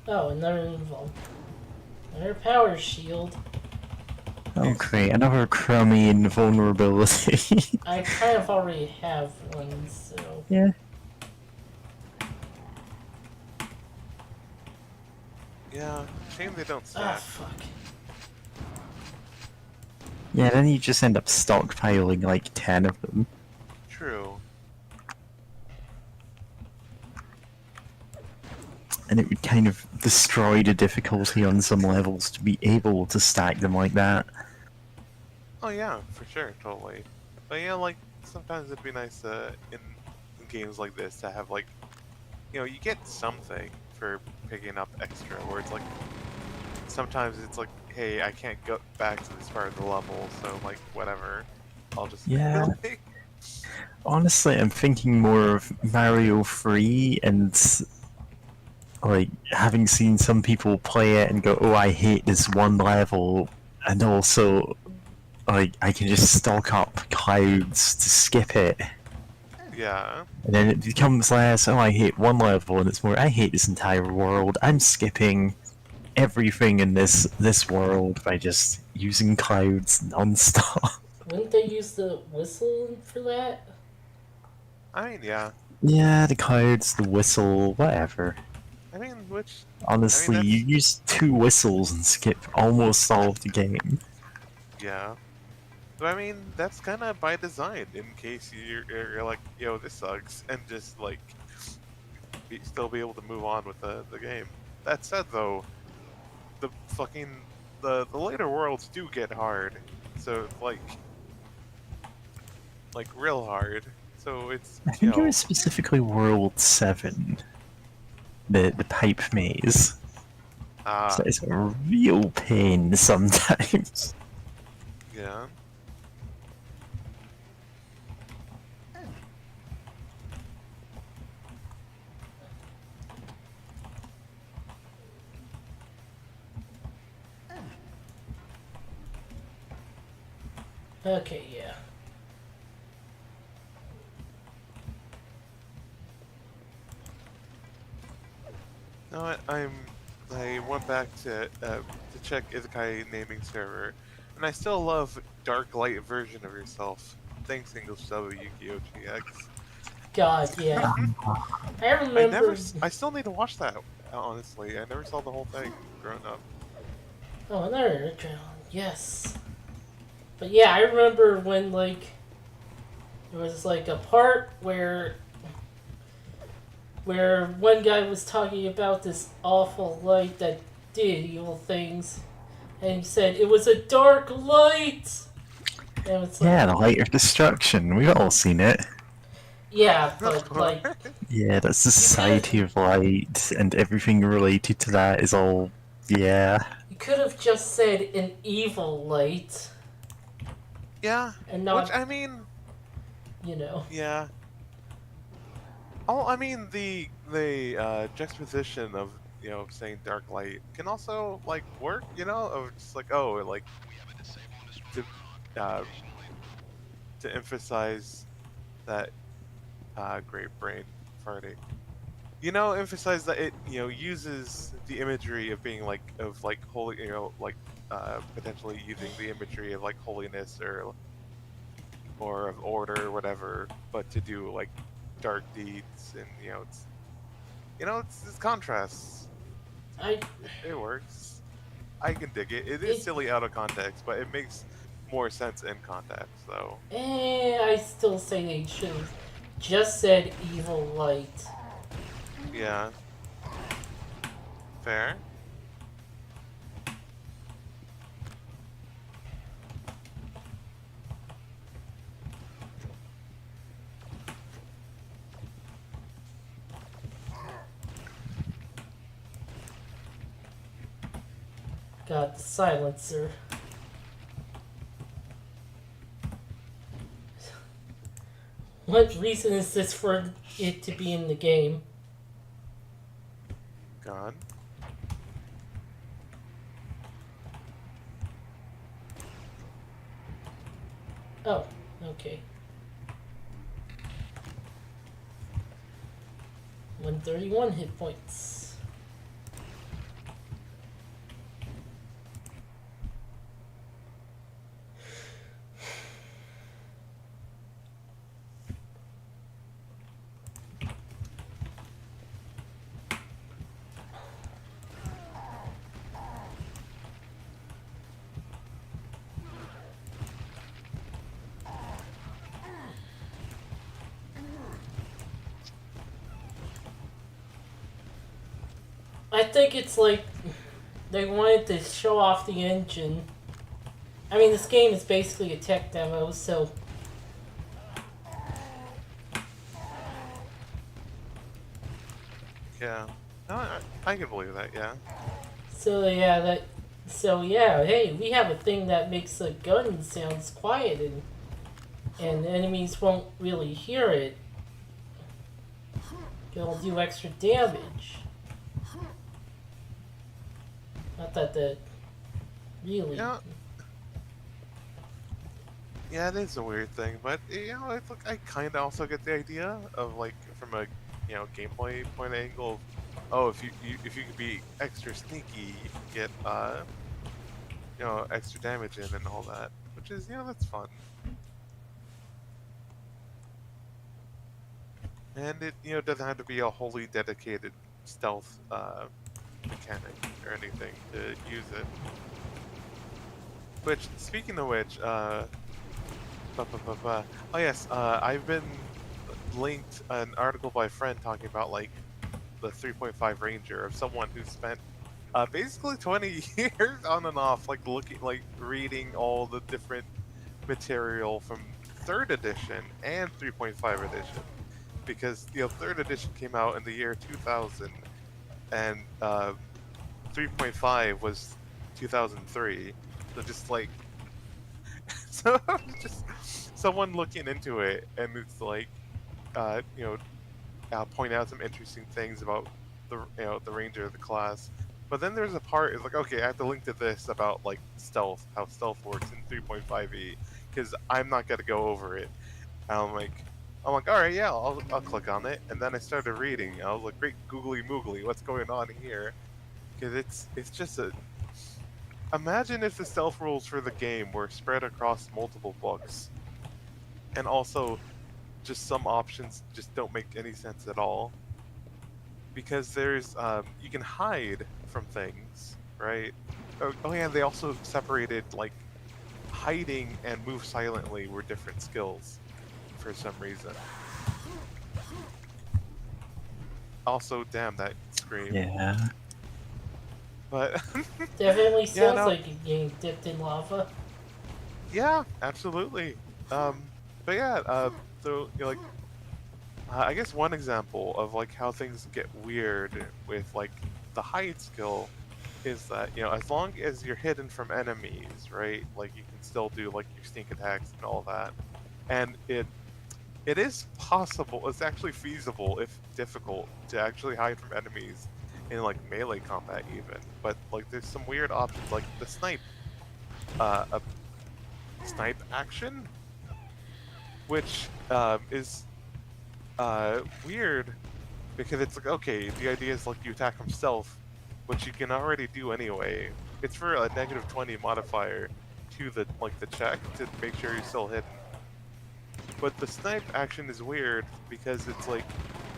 Oh, another power shield. Oh great, another crummy invulnerability. I kind of already have one, so. Yeah. Yeah, shame they don't Ah, stack. fuck. Yeah, then you just end up stockpiling like 10 of them. True. And it would kind of destroy the difficulty on some levels to be able to stack them like that. Oh yeah, for sure, totally. But yeah, like sometimes it'd be nice in games like this to have like, you get something for picking up extra. Where it's like sometimes it's like, hey, I can't go back to this part of the level, so like whatever, I'll just Yeah. like, Honestly, I'm thinking more of Mario 3 and like having seen some people play it and go, oh, I hate this one level, and also like I can just stock up clouds to skip it. yeah, And then it becomes less, oh, I hate one level, and it's more, I hate this entire world. I'm skipping everything in this world by just using clouds non-stop. Wouldn't they use the whistle for that? I mean, yeah, Yeah, the clouds, the whistle, whatever. I mean, Honestly, you that's use 2 whistles and skip almost all of the game. yeah. But I mean, that's kind of by design, in case you're like, yo, this sucks, and just like still be able to move on with the game. That said, though, the fucking the later worlds do get hard, so like real hard. So it's I think it was specifically World 7, the pipe maze. So it's a real pain sometimes. yeah. Okay, yeah. No, I went back to check Izakai naming server, and I still love dark light version of yourself. Thanks, English W Yukio GX. God, yeah. I remember. I still need to watch that. Honestly, I never saw the whole thing growing up. Oh, another drown. Yes. But yeah, I remember when like there was like a part where one guy was talking about this awful light that did evil things, and he said it was a dark light. And it's like, Yeah, the light of destruction. We've all seen it. yeah, but like Yeah, that's the Society of Light, and everything related to that is all. Yeah. you could have just said an evil light, Yeah, and not, which I mean, yeah. Oh, I mean the juxtaposition of saying dark light can also like work. Of just like like to uh, to emphasize that great brain farting. Emphasize that it uses the imagery of being like holy, potentially using the imagery of like holiness or of order or whatever, but to do like dark deeds, and it's contrasts. I It works. I can dig it. It is silly out of context, but it makes more sense in context, though. I still say they should have just said evil light. Yeah. Fair. Got the silencer. What reason is this for it to be in the game? God. Oh, okay. 131 hit points. I think it's like they wanted to show off the engine. I mean, this game is basically a tech demo, so Yeah. No, I can believe that. Yeah. so yeah. Hey, we have a thing that makes the gun sounds quiet and enemies won't really hear it. It'll do extra damage. Not that really. Yeah. Yeah, it is a weird thing, but I kind of also get the idea of like from a gameplay point angle. Of, oh, if you could be extra sneaky, you can get extra damage in and all that, which is that's fun. And it doesn't have to be a wholly dedicated stealth mechanic or anything to use it. Which, speaking of which, oh yes, I've been linked an article by a friend talking about like the 3.5 Ranger of someone who spent basically 20 years on and off, like reading all the different material from 3rd edition and 3.5 edition, because 3rd edition came out in the year 2000, and 3.5 was 2003. So just like so just someone looking into it, and it's like point out some interesting things about the ranger of the class. But then there's a part it's like, okay, I have to link to this about like stealth, how stealth works in 3.5e, because I'm not gonna go over it. And I'm like, all right, yeah, I'll click on it, and then I started reading. I was like, great googly moogly, what's going on here? Because it's just a imagine if the stealth rules for the game were spread across multiple books, and also just some options just don't make any sense at all. Because there's you can hide from things, right? Oh yeah, they also separated like hiding and move silently were different skills for some reason. Also, damn that scream. Yeah. But Definitely yeah, sounds no, like a game dipped in lava. yeah, absolutely. But yeah, so like I guess one example of like how things get weird with like the hide skill is that as long as you're hidden from enemies, right? Like you can still do like your sneak attacks and all that, and it is possible. It's actually feasible, if difficult, to actually hide from enemies in like melee combat even. But like there's some weird options like the a snipe action, which is weird because it's like, okay, the idea is like you attack from stealth, which you can already do anyway. It's for a -20 modifier to the check to make sure you're still hidden. But the snipe action is weird because it's like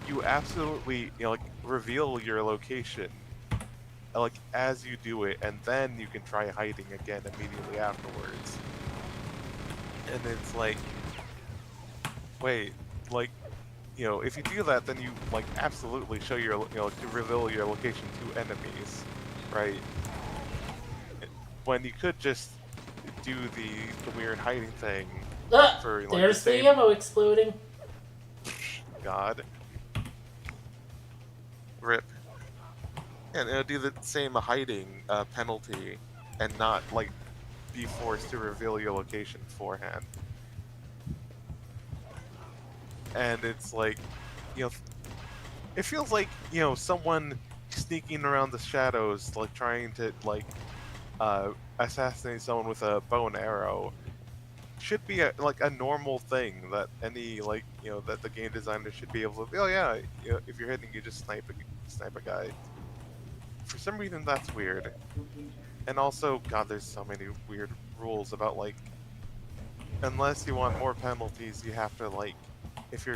you absolutely like reveal your location like as you do it, and then you can try hiding again immediately afterwards. And it's like, wait, like if you do that, then you like absolutely show your to reveal your location to enemies, right? When you could just do the weird hiding thing Ah, for like there's the the same. ammo exploding. God. Rip. And it'll do the same hiding penalty, and not like be forced to reveal your location beforehand. And it's like, you know, it feels like someone sneaking around the shadows, like trying to like assassinate someone with a bow and arrow, should be like a normal thing that any like that the game designer should be able to. Oh yeah, if you're hitting, you just snipe a guy. For some reason, that's weird. And also, God, there's so many weird rules about like, unless you want more penalties, you have to like, if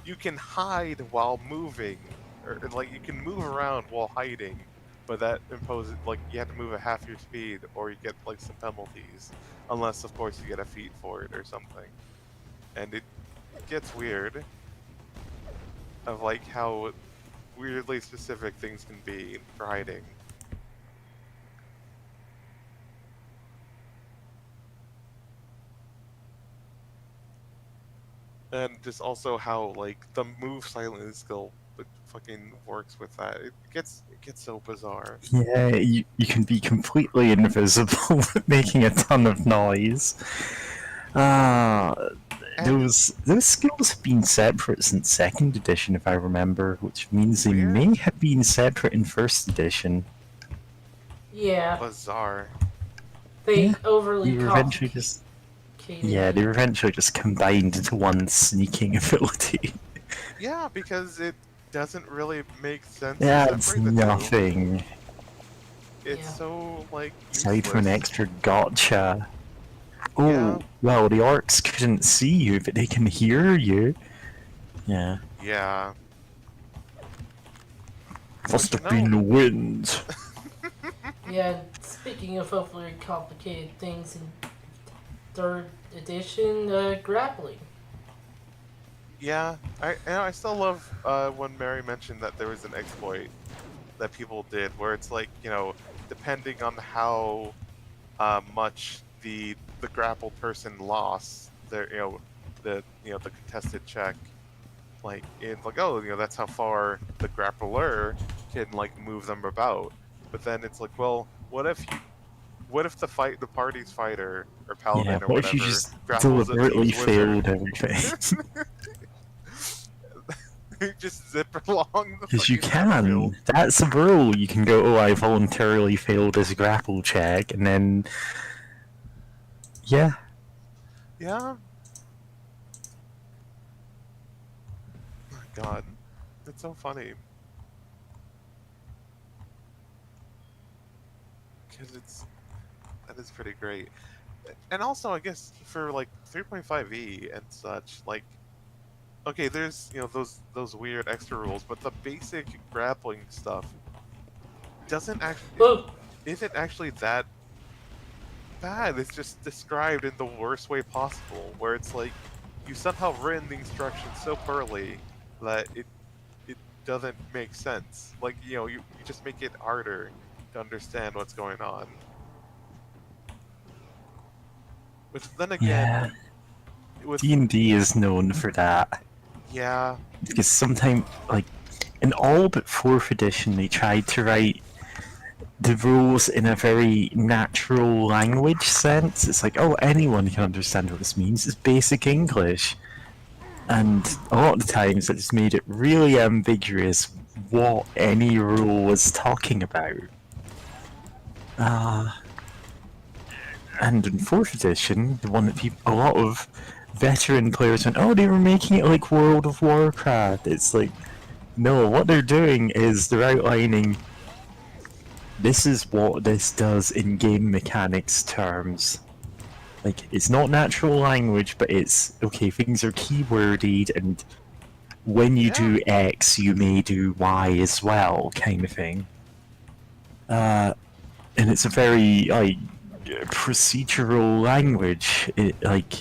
you can hide while moving, or like you can move around while hiding, but that imposes like you have to move at half your speed, or you get like some penalties, unless of course you get a feat for it or something. And it gets weird of like how weirdly specific things can be for hiding. And just also how like the move silently skill fucking works with that. It gets so bizarre. Yeah, you can be completely invisible, making a ton of noise. Ah, And those skills have been separate since second edition, if I remember, which means they weird, may have been separate in first edition. Yeah, bizarre. Yeah, they overly they were eventually complicated just they it. were eventually just combined into one sneaking ability. Yeah, because it doesn't really make sense to Yeah, it's separate the two. nothing. It's Yeah. so like Aside from an useless. extra gotcha. Yeah, Oh, well, the orcs couldn't see you, but they can hear you. Yeah. yeah. Must But have been the wind. Yeah, speaking of overly complicated things in third edition, grappling. Yeah, I still love when Mary mentioned that there was an exploit that people did where it's like depending on how much the grappled person lost their the contested check, like it's like oh that's how far the grappler can like move them about. But then it's like, well, what if the party's fighter or Yeah, paladin or what if you whatever just grapples the deliberately team's wizard? failed everything? Just zip along the Because you fucking battlefield. can. That's a rule. You can go, oh, I voluntarily failed this grapple check, and then. Yeah. Yeah. My God, it's so funny. Because that is pretty great. And also, I guess for like 3.5e and such, like okay, there's those weird extra rules, but the basic grappling stuff doesn't actually Oh, isn't actually that bad. It's just described in the worst way possible, where it's like you somehow written the instructions so poorly that it doesn't make sense. Like you just make it harder to understand what's going on. Which then again, Yeah. with D&D is known for that. yeah, Because sometimes, like, in all but 4th edition, they tried to write the rules in a very natural language sense. It's like, oh, anyone can understand what this means. It's basic English. And a lot of the times it just made it really ambiguous what any rule was talking about. And in 4th edition, the one that a lot of veteran players went, oh, they were making it like World of Warcraft. It's like, no, what they're doing is they're outlining this is what this does in game mechanics terms. Like, it's not natural language, but it's, okay, things are keyworded, and when you yeah, do X, you may do Y as well, kind of thing. And it's a very, like, procedural language, like,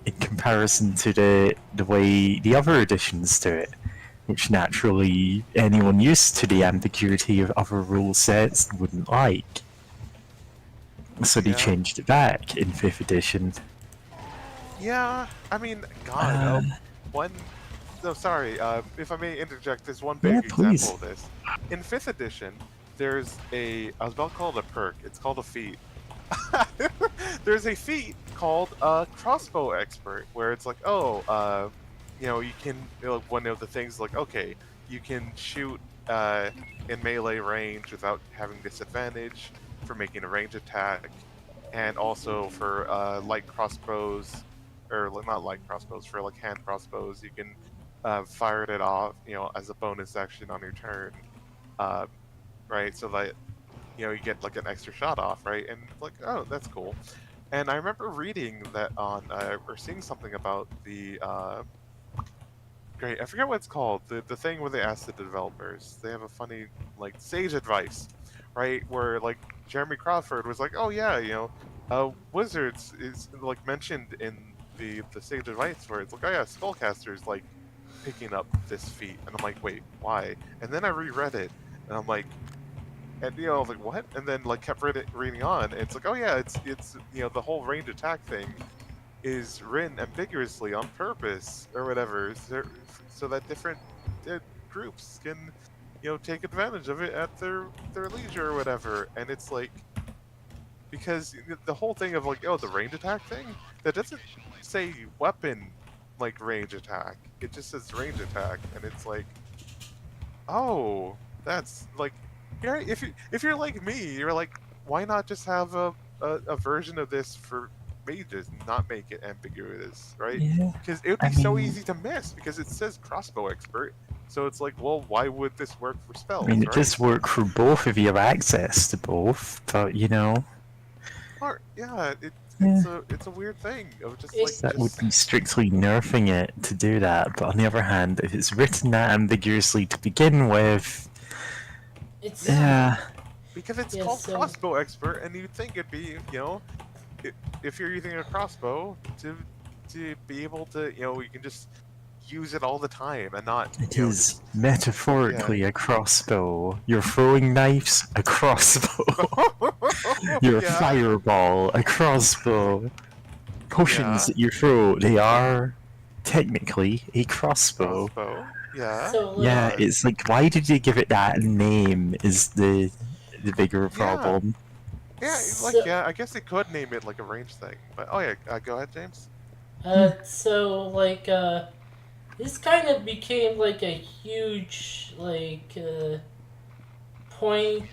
in comparison to the way the other editions do it, which naturally anyone used to the ambiguity of other rule sets wouldn't like. So they yeah, changed it back in 5th edition. yeah. I mean, God, Uh, one. No, sorry. If I may interject, there's one yeah, big example please. of this. In 5th edition, there's I was about to call it a perk. It's called a feat. There's a feat called crossbow expert, where it's like, oh, you can one of the things like, okay, you can shoot in melee range without having disadvantage for making a range attack, and also for light crossbows, or not light crossbows, for like hand crossbows, you can fire it off, as a bonus action on your turn, uh, right? So that you get like an extra shot off, right? And like, oh, that's cool. And I remember reading that on or seeing something about the great, I forget what it's called. The thing where they ask the developers. They have a funny like sage advice, right? Where like Jeremy Crawford was like, "Oh yeah, wizards is like mentioned in the sage advice where it's like, oh yeah, spellcasters like picking up this feat." And I'm like, "Wait, why?" And then I reread it, and I'm like, I was like, "What?" And then like kept reading on. And it's like, "Oh yeah, it's the whole range attack thing is written ambiguously on purpose or whatever, so that different groups can, take advantage of it at their leisure or whatever." And it's like, because the whole thing of like, oh, the range attack thing, that doesn't say weapon like range attack. It just says range attack, and it's like, oh, that's like, yeah. If you're like me, you're like, why not just have a version of this for mages, and not make it ambiguous, right? Yeah. Because it would I be so mean, easy to miss because it says crossbow expert. So it's like, well, why would this work for I mean, spells, it right? does work for both if you have access to both, but Or yeah, yeah, it's a weird thing of just like It's that would be strictly nerfing it to do that. But on the other hand, if it's written that ambiguously to begin with, it's yeah, because it's yeah. called So crossbow expert, and you'd think it'd be, if you're using a crossbow to be able to, you can just use it all the time and not, it is just yeah. metaphorically a crossbow. You're throwing knives, a crossbow. You're a Yeah, fireball, a crossbow. Potions yeah, that you throw, they are technically a crossbow. crossbow, yeah, so like Yeah, it's like, why did you give it that name? Is the bigger yeah, problem. yeah. Like, so yeah, I guess they could name it like a range thing, but oh yeah, go ahead, James. so like this kind of became like a huge point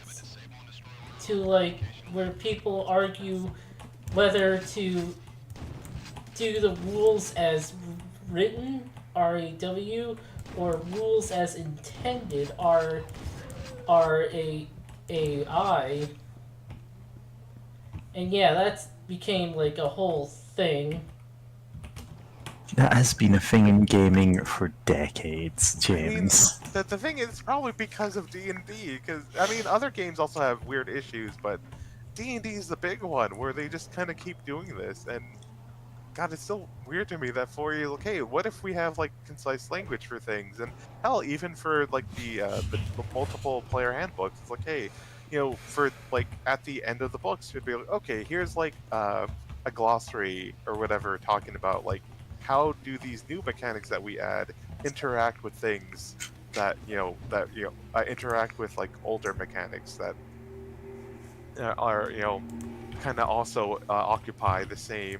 to like where people argue whether to do the rules as written RAW or rules as intended RAI. And yeah, that became like a whole thing. That has been a thing in gaming for decades, I mean, James. the thing is, it's probably because of D&D. Because I mean, other games also have weird issues, but D&D is the big one where they just kind of keep doing this. And God, it's still weird to me that for you, okay, what if we have like concise language for things? And hell, even for like the multiple player handbooks, it's like, hey, for like at the end of the books, it'd be like, okay, here's like a glossary or whatever talking about like how do these new mechanics that we add interact with things that interact with like older mechanics that are kind of also occupy the same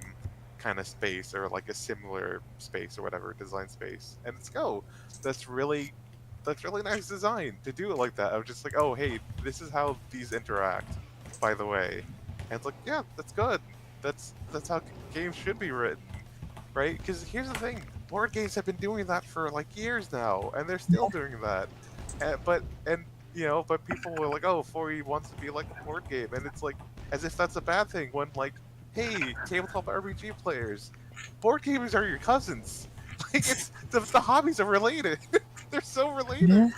kind of space or like a similar space or whatever design space. And it's that's really nice design to do it like that. I was just like, oh hey, this is how these interact, by the way. And it's like, yeah, that's good. That's how games should be written, right? Because here's the thing, board games have been doing that for like years now, and they're still doing that. But people were like, oh, 4E wants to be like a board game, and it's like as if that's a bad thing when like, hey, tabletop RPG players, board gamers are your cousins. Like it's the hobbies are related. They're so related, Yeah.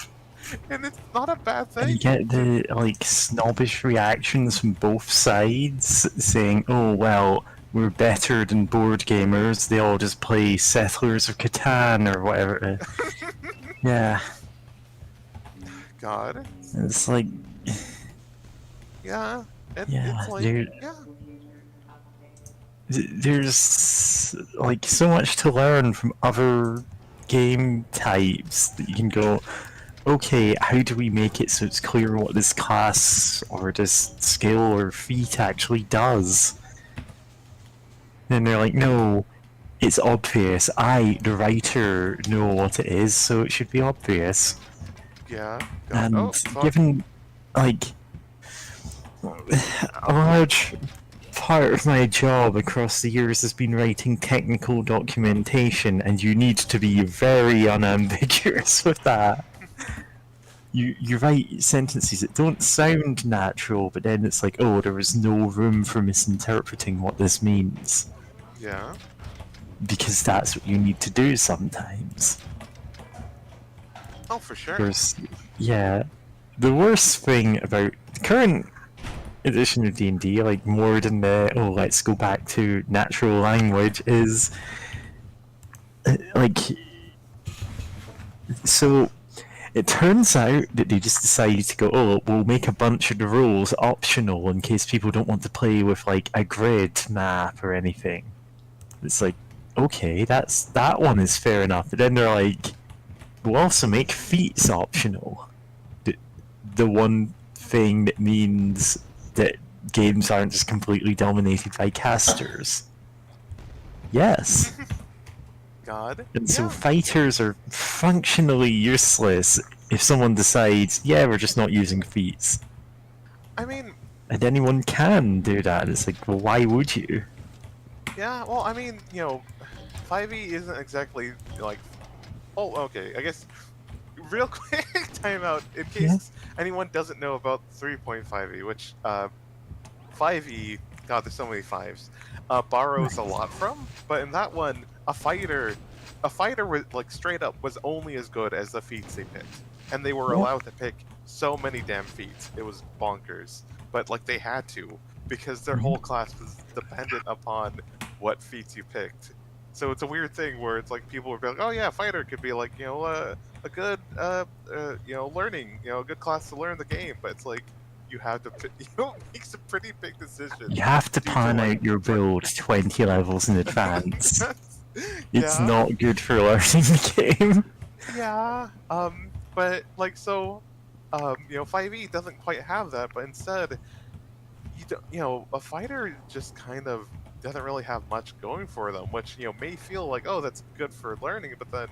and it's not a bad And you thing. get the like snobbish reactions from both sides saying, "Oh well, we're better than board gamers. They all just play Settlers of Catan or whatever." Yeah, God, it's like, yeah, and it's yeah, like, there, yeah, there's like so much to learn from other game types that you can go, okay, how do we make it so it's clear what this class or this skill or feat actually does? And they're like, no, it's obvious. I, the writer, know what it is, so it should be obvious. yeah. God. And Oh, fuck. given, like, a large part of my job across the years has been writing technical documentation, and you need to be very unambiguous with that. You write sentences that don't sound natural, but then it's like, oh, there is no room for misinterpreting what this means. Yeah. Because that's what you need to do sometimes. Oh, for sure. There's, yeah. The worst thing about the current edition of D&D, like more than the, oh, let's go back to natural language, is, like, so it turns out that they just decided to go, oh, we'll make a bunch of the rules optional in case people don't want to play with, like, a grid map or anything. It's like, okay, that one is fair enough, but then they're like, we'll also make feats optional. The one thing that means that games aren't just completely dominated by casters. Yes. God. And so fighters are functionally useless if someone decides, yeah, we're just not using feats. I mean, And anyone can do that. It's like, well, why would you? yeah, well, I mean, 5e isn't exactly, like... Oh, okay, I guess... Real quick timeout, in case anyone doesn't know about 3.5e, which, 5e... God, there's so many fives. Borrows a lot from, but in that one, a fighter was, like, straight up was only as good as the feats they picked. And they were allowed to pick so many damn feats. It was bonkers. But, like, they had to, because their whole class was dependent upon what feats you picked. So it's a weird thing where it's like people would be like, oh yeah, fighter could be like, a good, learning, a good class to learn the game. But it's like, you have to, make some pretty big decisions. You have to plan out your build 20 levels in advance. It's not good for learning the game. Yeah, but like so, 5e doesn't quite have that, but instead, a fighter just kind of doesn't really have much going for them, which may feel like, oh, that's good for learning, but then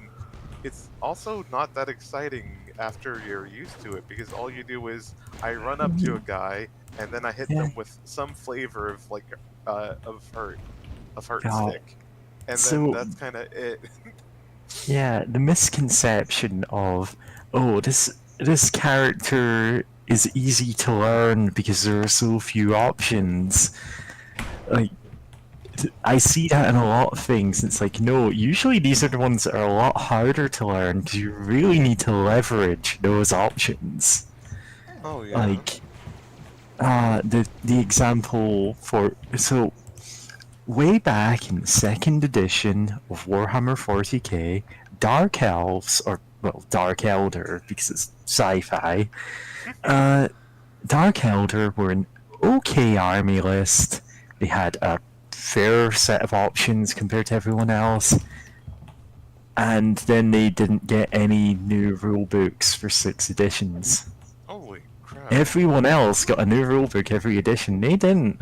it's also not that exciting after you're used to it, because all you do is I run up to a guy and then I hit them with some flavor of like of hurt stick, and then that's kind of it. Yeah, the misconception of, oh, this character is easy to learn because there are so few options. Like, I see that in a lot of things. It's like, no, usually these are the ones that are a lot harder to learn because you really need to leverage those options. Oh yeah. Like, the example for, so way back in the second edition of Warhammer 40k, Dark Elves, or, well, Dark Elder, because it's sci-fi, Dark Elder were an okay army list. They had a fair set of options compared to everyone else, and then they didn't get any new rule books for 6 editions. Holy crap. Everyone else got a new rulebook every edition. They didn't.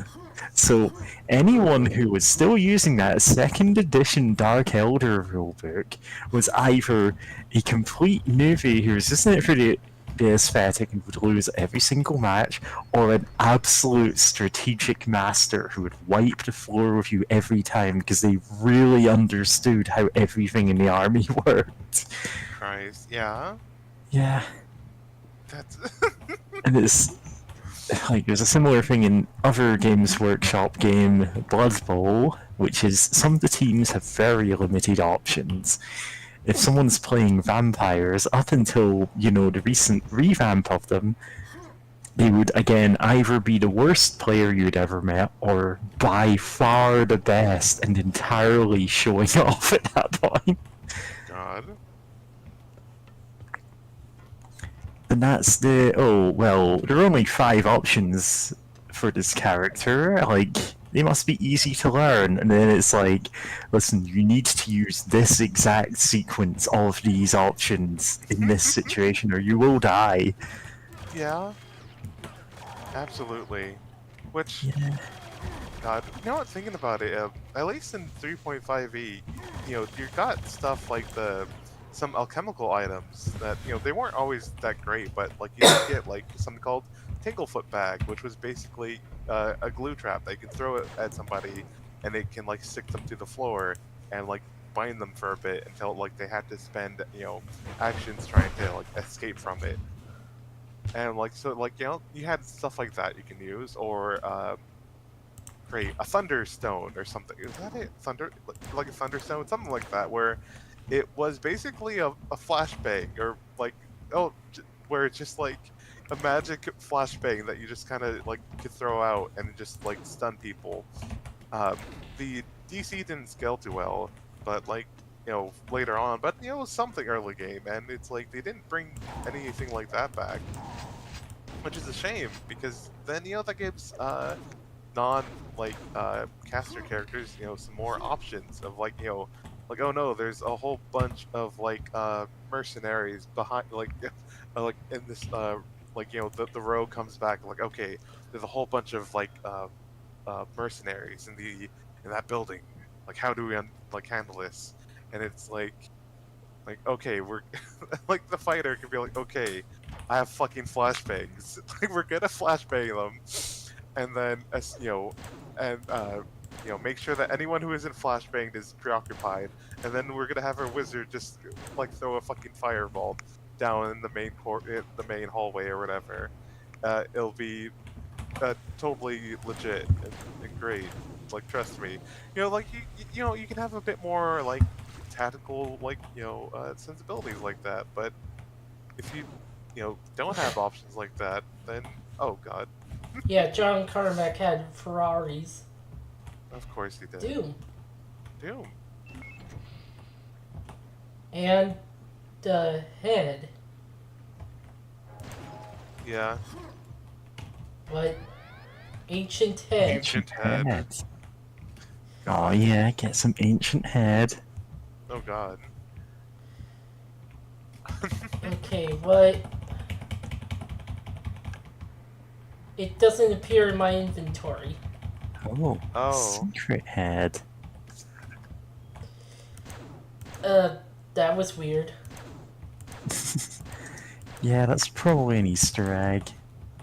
So anyone who was still using that 2nd edition Dark Elder rulebook was either a complete newbie who was just in it for the aesthetic and would lose every single match, or an absolute strategic master who would wipe the floor with you every time because they really understood how everything in the army worked. Christ, yeah. Yeah. That's... And it's like, there's a similar thing in other Games Workshop game, Blood Bowl, which is some of the teams have very limited options. If someone's playing vampires, up until, the recent revamp of them, they would, again, either be the worst player you'd ever met, or by far the best, and entirely showing off at that point. God. And that's the, oh, well, there are only 5 options for this character, like, they must be easy to learn, and then it's like, listen, you need to use this exact sequence of these options in this situation, or you will die. Yeah. Absolutely. Which, God, thinking about it, at least in 3.5e, you got stuff like some alchemical items that, they weren't always that great, but, like, you did get, like, something called Tinglefoot bag, which was basically a glue trap that you can throw it at somebody, and it can like stick them to the floor and like bind them for a bit until like they had to spend actions trying to like escape from it. And like so like you had stuff like that you can use, or create a thunderstone or something. Is that it? Like a thunderstone, something like that, where it was basically a flashbang, or like where it's just like a magic flashbang that you just kind of like could throw out and just like stun people. The DC didn't scale too well, but like later on, but it was something early game, and it's like they didn't bring anything like that back, which is a shame because then that gives non like caster characters some more options of like like, oh no, there's a whole bunch of like mercenaries behind, like like in this like the row comes back, like, okay, there's a whole bunch of like mercenaries in that building, like how do we like handle this? And it's like okay, we're like the fighter could be like, okay, I have fucking flashbangs. Like we're gonna flashbang them, and then as and make sure that anyone who isn't flashbanged is preoccupied, and then we're gonna have our wizard just like throw a fucking fireball down in the the main hallway or whatever. It'll be totally legit and great. Like trust me, like you can have a bit more like tactical like sensibilities like that, but if you don't have options like that, then oh god, Yeah, John Carmack had Ferraris. of course he did. Doom. And the head. Yeah. What? Ancient head. Ancient head. Oh yeah, get some ancient head. Oh god. Okay, what? It doesn't appear in my inventory. Oh, secret head. That was weird. Yeah, that's probably an Easter egg.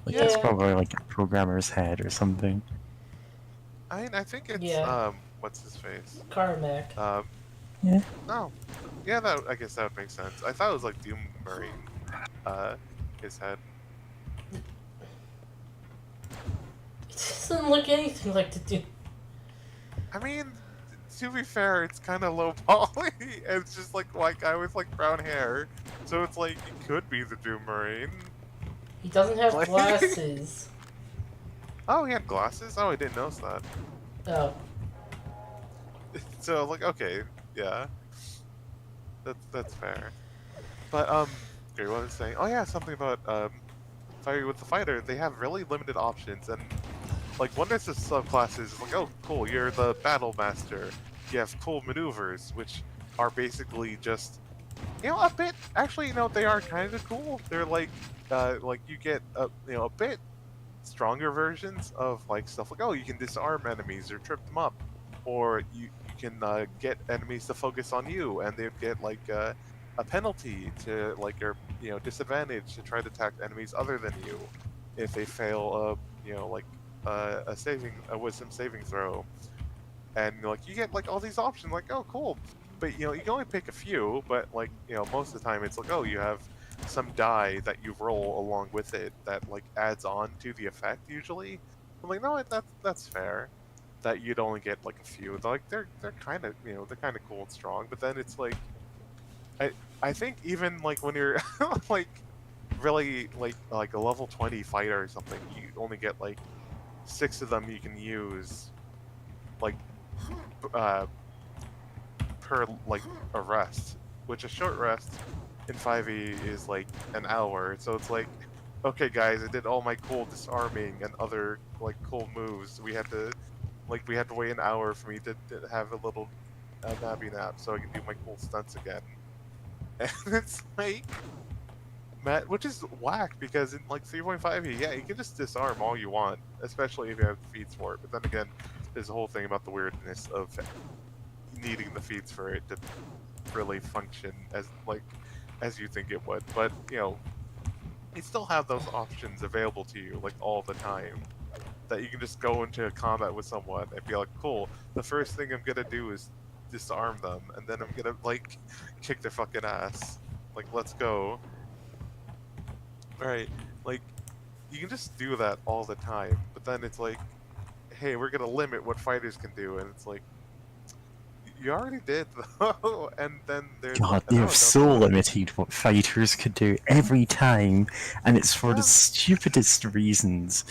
Like that's Yeah. probably like a programmer's head or something. I mean, I think it's Yeah. what's his face? Carmack. Yeah. No. Yeah, I guess that would make sense. I thought it was like Doom Marine. His head. It doesn't look anything like the Doom. I mean, to be fair, it's kind of low poly. It's just like white guy with like brown hair, so it's like it could be the Doom Marine. He doesn't have Like- glasses. Oh, he had glasses. Oh, I didn't notice that. Oh. So like, okay, yeah, that's fair. But okay, what was I saying? Oh yeah, something about fighting with the fighter. They have really limited options, and like one of the subclasses is like, oh cool, you're the battle master. You have cool maneuvers, which are basically just a bit. Actually, they are kind of cool. They're like you get a bit stronger versions of like stuff like, oh, you can disarm enemies or trip them up, or you can get enemies to focus on you, and they get like a penalty to like your disadvantage to try to attack enemies other than you if they fail a wisdom saving throw. And like you get like all these options, like, oh cool, but you can only pick a few, but like most of the time it's like, oh, you have some die that you roll along with it that like adds on to the effect usually. I'm like, no, that's fair that you'd only get like a few. They're kind of they're kind of cool and strong, but then it's like I think even like when you're like really like a level 20 fighter or something, you only get like 6 of them you can use like per like a rest, which a short rest in 5e is like an hour. So it's like, okay guys, I did all my cool disarming and other like cool moves. We had to wait an hour for me to have a little nappy nap so I can do my cool stunts again. And it's like, Matt, which is whack because in like 3.5e, yeah, you can just disarm all you want, especially if you have the feats for it. But then again, there's a whole thing about the weirdness of needing the feats for it to really function as you think it would. But you still have those options available to you like all the time. That you can just go into combat with someone and be like, cool, the first thing I'm gonna do is disarm them, and then I'm gonna like kick their fucking ass. Like, let's go. Right. Like, you can just do that all the time, but then it's like, hey, we're gonna limit what fighters can do, and it's like, you already did though. And then there's God, like, they no, have don't so do it. limited what fighters could do every time, and it's for the Yeah. stupidest reasons.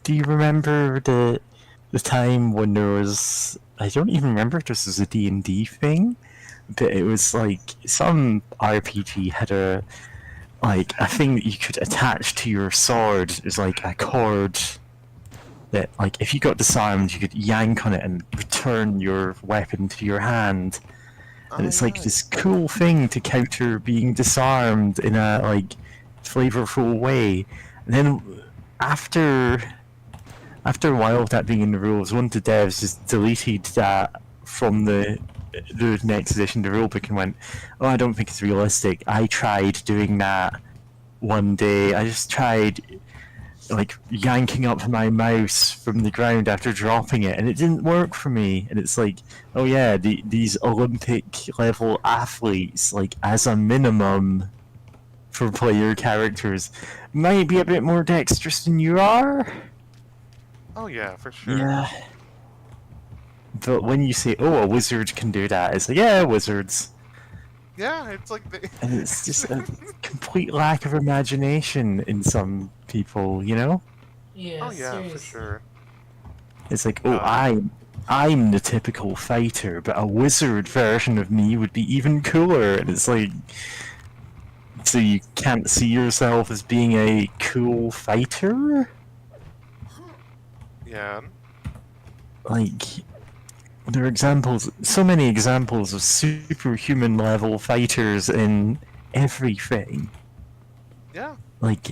Do you remember the time when there was, I don't even remember if this was a D&D thing, but it was like some RPG had a thing that you could attach to your sword. It was like a cord that, like, if you got disarmed, you could yank on it and return your weapon to your hand. And Oh it's like yeah. this cool thing to counter being disarmed in a like flavorful way. And then after after a while of that being in the rules, one of the devs just deleted that from the next edition of the rulebook and went, "Oh, I don't think it's realistic. I tried doing that one day. I just tried like yanking up my mouse from the ground after dropping it, and it didn't work for me." And it's like, oh yeah, these Olympic level athletes, like as a minimum for player characters, might be a bit more dexterous than you are. Oh yeah, for sure. Yeah. But when you say, oh, a wizard can do that, it's like, yeah, wizards. Yeah, it's like they... And it's just a complete lack of imagination in some people, you know? Yeah, Oh yeah, for seriously. sure. It's like, oh, God. I'm the typical fighter, but a wizard version of me would be even cooler. And it's like, so you can't see yourself as being a cool fighter? Yeah. Like, there are examples, so many examples of superhuman level fighters in everything. Yeah. Like,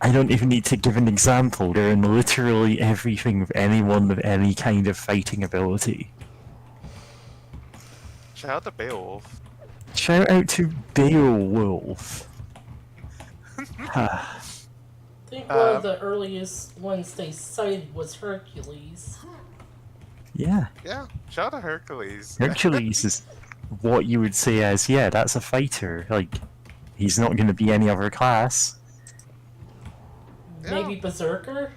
I don't even need to give an example. They're in literally everything of anyone with any kind of fighting ability. Shout out to Beowulf. Shout out to Beowulf. I think one of the earliest ones they cited was Hercules. Yeah, Yeah. Shout out to Hercules. Hercules is what you would say as, yeah, that's a fighter. Like, he's not going to be any other class. Yeah. Maybe Berserker?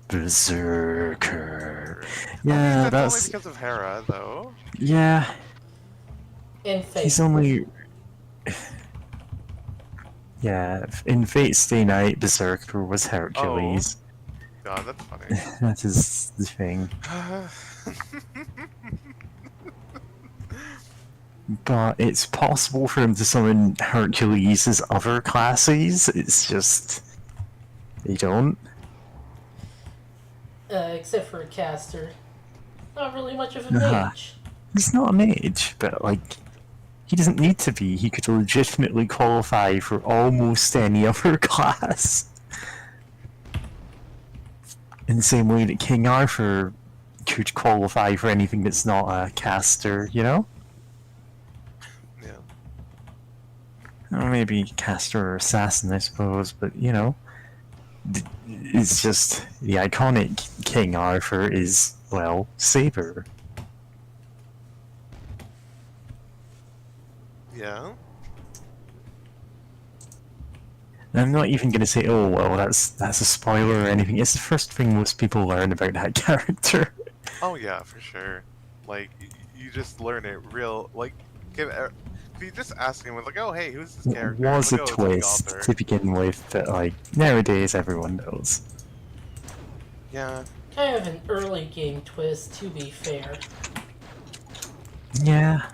Berserker. I Yeah, think that's only that's... because of Hera, though. Yeah, And Fate. he's only... Yeah, in Fate Stay Night, Berserker was Hercules. God, that's funny. That is the thing. But it's possible for him to summon Hercules as other classes, it's just... they don't. Except for a caster. Not really much of a Uh-huh. mage. He's not a mage, but like... he doesn't need to be. He could legitimately qualify for almost any other class. In the same way that King Arthur could qualify for anything that's not a caster, you know? Yeah. Or maybe caster or assassin, I suppose, but you know. It's just the iconic King Arthur is, well, Saber. Yeah. And I'm not even going to say, oh, well, that's a spoiler or anything. It's the first thing most people learn about that character. Oh yeah, for sure. Like, you just learn it real. Like, if you just ask him, like, oh hey, who's this It character? was Like, a oh, it's King twist Arthur. to begin with, but like, nowadays everyone knows. Yeah. Kind of an early game twist, to be fair. Yeah.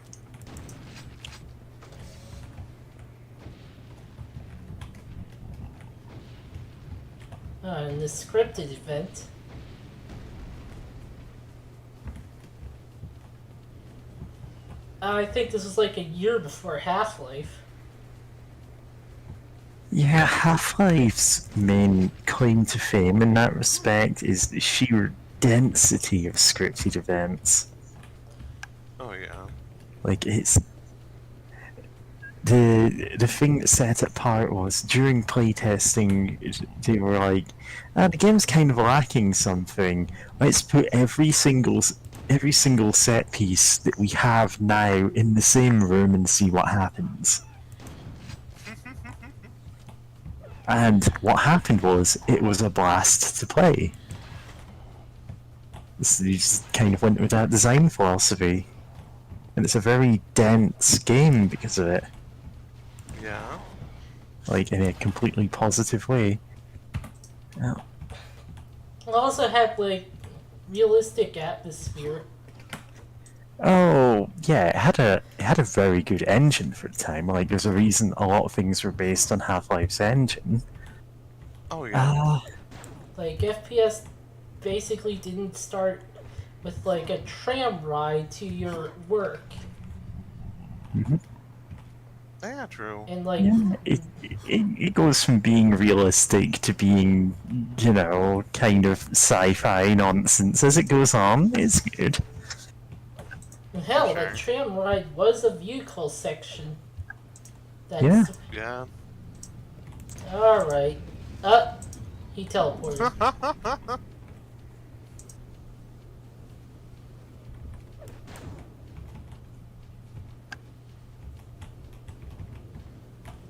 In the scripted event, I think this was like a year before Half-Life. Yeah, Half-Life's main claim to fame in that respect is the sheer density of scripted events. Oh yeah. Like, it's... the thing that set it apart was during playtesting, they were like, the game's kind of lacking something. Let's put every single set piece that we have now in the same room and see what happens. And what happened was, it was a blast to play. So you just kind of went with that design philosophy. And it's a very dense game because of it. Yeah. Like, in a completely positive way. Oh. It also had, like, realistic atmosphere. Oh, yeah, it had a very good engine for the time. Like, there's a reason a lot of things were based on Half-Life's engine. Oh yeah. Like, FPS basically didn't start with, like, a tram ride to your work. Yeah, true. And, like, Yeah, it goes from being realistic to being, you know, kind of sci-fi nonsense as it goes on. It's good. hell, Sure. that tram ride was a vehicle section. That's... Yeah. Yeah. Alright. He teleported.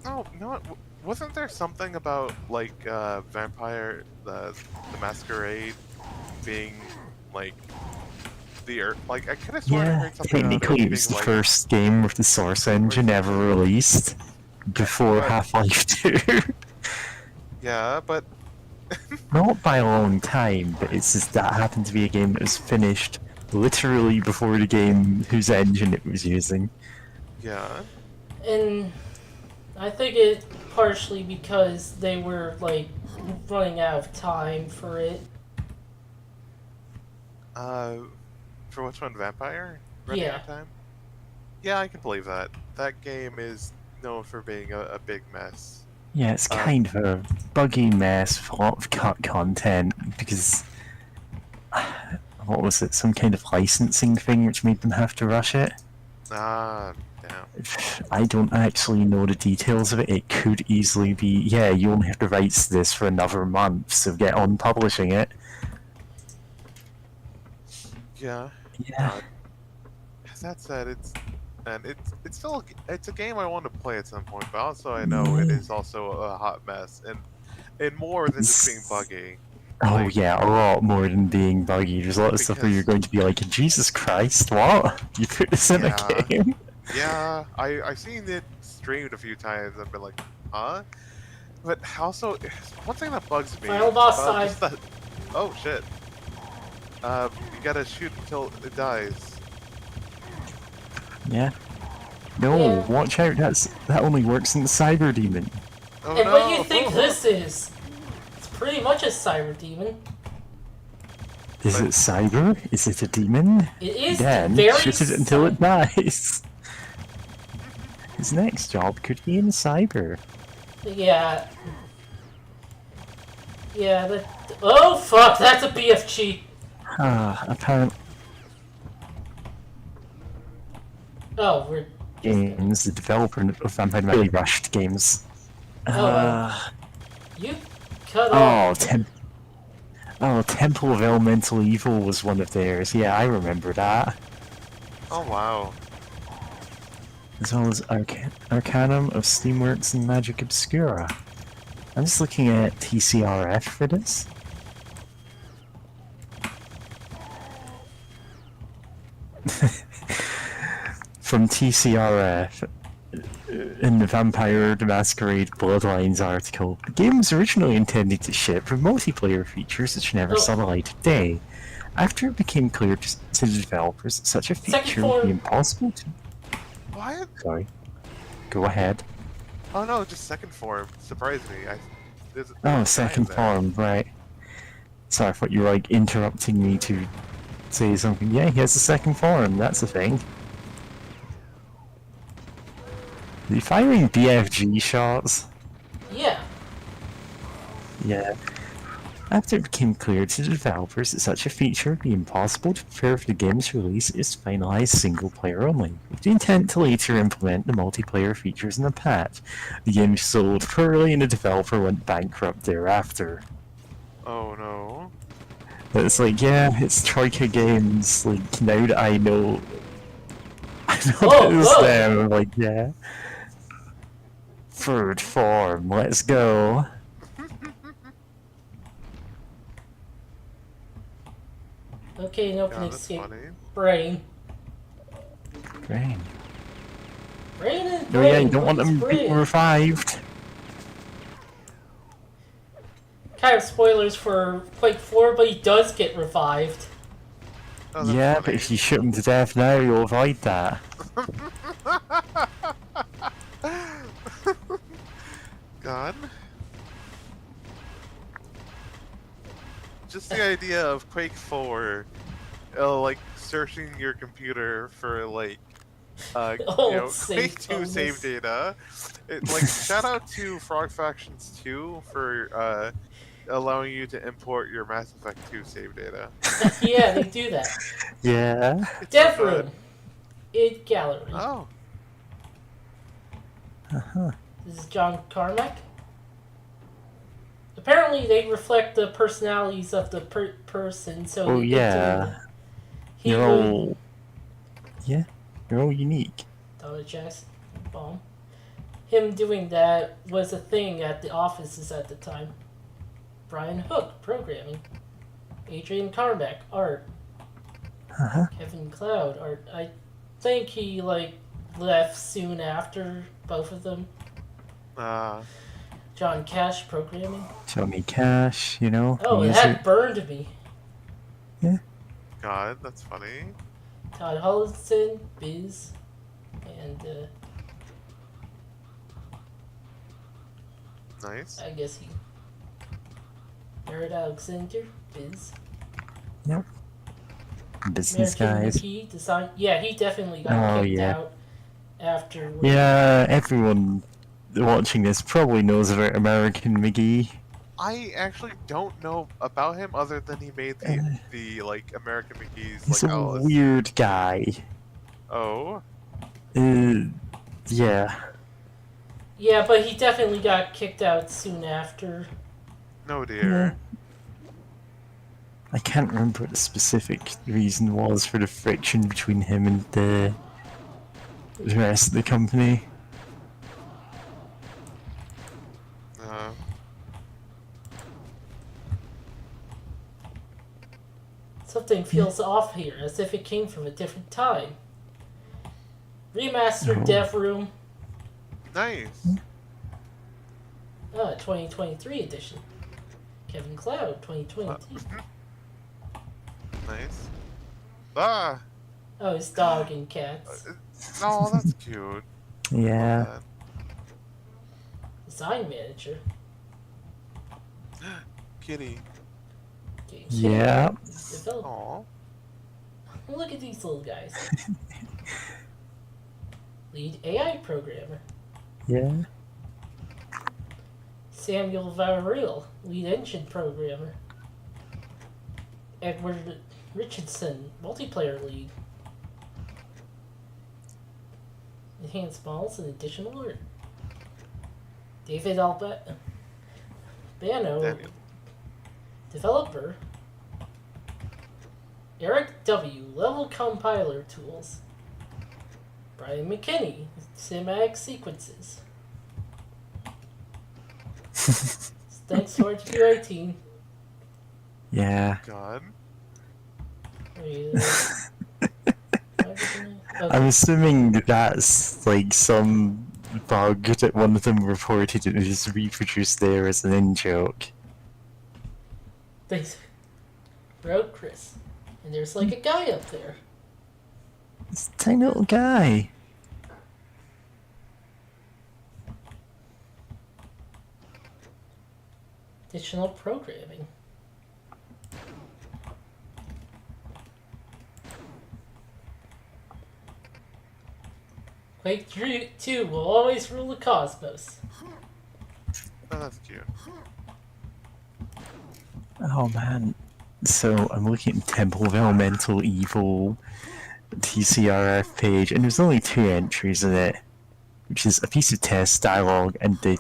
Oh, you know what? Wasn't there something about like Vampire the Masquerade being like like I could have sworn I Yeah, heard something about technically it it was being the like first game with the Source engine ever released before But- Half-Life 2. yeah, but Not by a long time, but it's just that happened to be a game that was finished literally before the game whose engine it was using. yeah. And I think it partially because they were, like, running out of time for it. For which one, Vampire? Running out of time? Yeah, I can believe that. That game is known for being a big mess. Yeah, it's kind of a buggy mess with a lot of cut content because what was it? Some kind of licensing thing which made them have to rush it. Ah, damn. I don't actually know the details of it. It could easily be, yeah, you only have the rights to this for another month, so get on publishing it. Yeah. Yeah. That said, it's still it's a game I want to play at some point, but also I know it is also a hot mess and more than just being buggy. Oh Like- yeah, a lot more than being buggy. There's a lot of stuff where you're going to be like, Jesus Christ, what? You put this in Yeah. a game? Yeah, I've seen it streamed a few times and been like, huh? But also, one thing that bugs me. Final boss about time. just that- oh shit. You gotta shoot until it dies. Yeah. No, Yeah. watch out, that only works in the Cyber Demon. Oh And no! what do you think this is? It's pretty much a cyber demon. Is it cyber? Is it a demon? It is Then very shoot it until it dies. His next job could be in cyber. Yeah. Yeah, oh fuck, that's a BFG. Apparently Oh, we're... games, the developer of Vampire really rushed games. You cut off... Temple of Elemental Evil was one of theirs. Yeah, I remember that. Oh wow. As well as Arcanum of Steamworks and Magic Obscura. I'm just looking at TCRF for this. From TCRF, in the Vampire the Masquerade Bloodlines article, the game was originally intended to ship with multiplayer features which never saw the light of day. After it became clear to the developers that such a feature would be impossible to... What? Sorry. Go ahead. Oh no, just second form. Surprised me. There's Oh, a second sign there. form, right. Sorry, I thought you were like interrupting me to say something. Yeah, he has a second form, that's a thing. Are you firing BFG shots? Yeah. Yeah. After it became clear to the developers that such a feature would be impossible to prepare for the game's release, it was finalized single player only, with the intent to later implement the multiplayer features in a patch. The game sold poorly and the developer went bankrupt thereafter. Oh no. It's like, yeah, it's Troika Games, like, now that I know Whoa, that it's whoa. them, I'm like, yeah. Third form, let's go. Okay, an open Yeah, that's escape. funny. Brain. Great. Brain and Oh brain. yeah, you don't want What's them being brain? revived. Kind of spoilers for Quake 4, but he does get revived. Oh, that's Yeah, funny. but if you shoot him to death now, you'll avoid that. God. Just the idea of Quake 4, like searching your computer for like, Oh, you know, save Quake 2 bonus. save data. Like, shout out to Frog Factions 2 for allowing you to import your Mass Effect 2 save data. Yeah, they do that. Yeah. It's so Dev good. Room. In gallery. Oh, Uh-huh. This is John Carmack. Apparently, they reflect the personalities of the person. So Oh in yeah. doing that, he You're would. all... Yeah. You're all unique. Dollar chest, bomb. Him doing that was a thing at the offices at the time. Brian Hook, programming. Adrian Carmack, art. Uh-huh. Kevin Cloud, art. I think he left soon after both of them. John Cash, programming. Johnny Cash, you know, Oh, music. that burned me. God, that's funny. Todd Hollison, Biz, and Nice. I guess he. Jared Alexander, Biz. Yep. Business American guys. McKee, design. Yeah, he definitely got Oh, kicked yeah. out after. Yeah, everyone watching this probably knows about American McGee. I actually don't know about him other than he made the like American McGee's He's like a Alice. weird guy. Oh, Yeah. Yeah, but he definitely got kicked out soon after. no dear. I can't remember what the specific reason was for the friction between him and the rest of the company. Something feels off here, as if it came from a different time. Remastered Oh. Dev Room, Nice. 2023 edition. Kevin Cloud, 2022. Nice. Ah. Oh, his dog and cats. No, that's cute. Yeah. Love Design manager. that. Kitty. Games Yeah. Developer. Aw. Look at these little guys. Lead AI programmer. Yeah. Samuel Varil, lead engine programmer. Edward Richardson, multiplayer lead. Enhanced models and additional art. David Albano, Daniel. developer. Eric W, level compiler tools. Brian McKinney, cinematic sequences. Thanks to RTQA team. Yeah. God. I'm assuming that's like some bug that one of them reported and was reproduced there as an in-joke. Thanks. Wrote Chris. And there's like a guy up there. It's a tiny little guy. Additional programming. Quake 2 will always rule the cosmos. Oh, that's cute. Oh man. So I'm looking at Temple of Elemental Evil TCRF page, and there's only 2 entries in it, which is a piece of test dialogue and the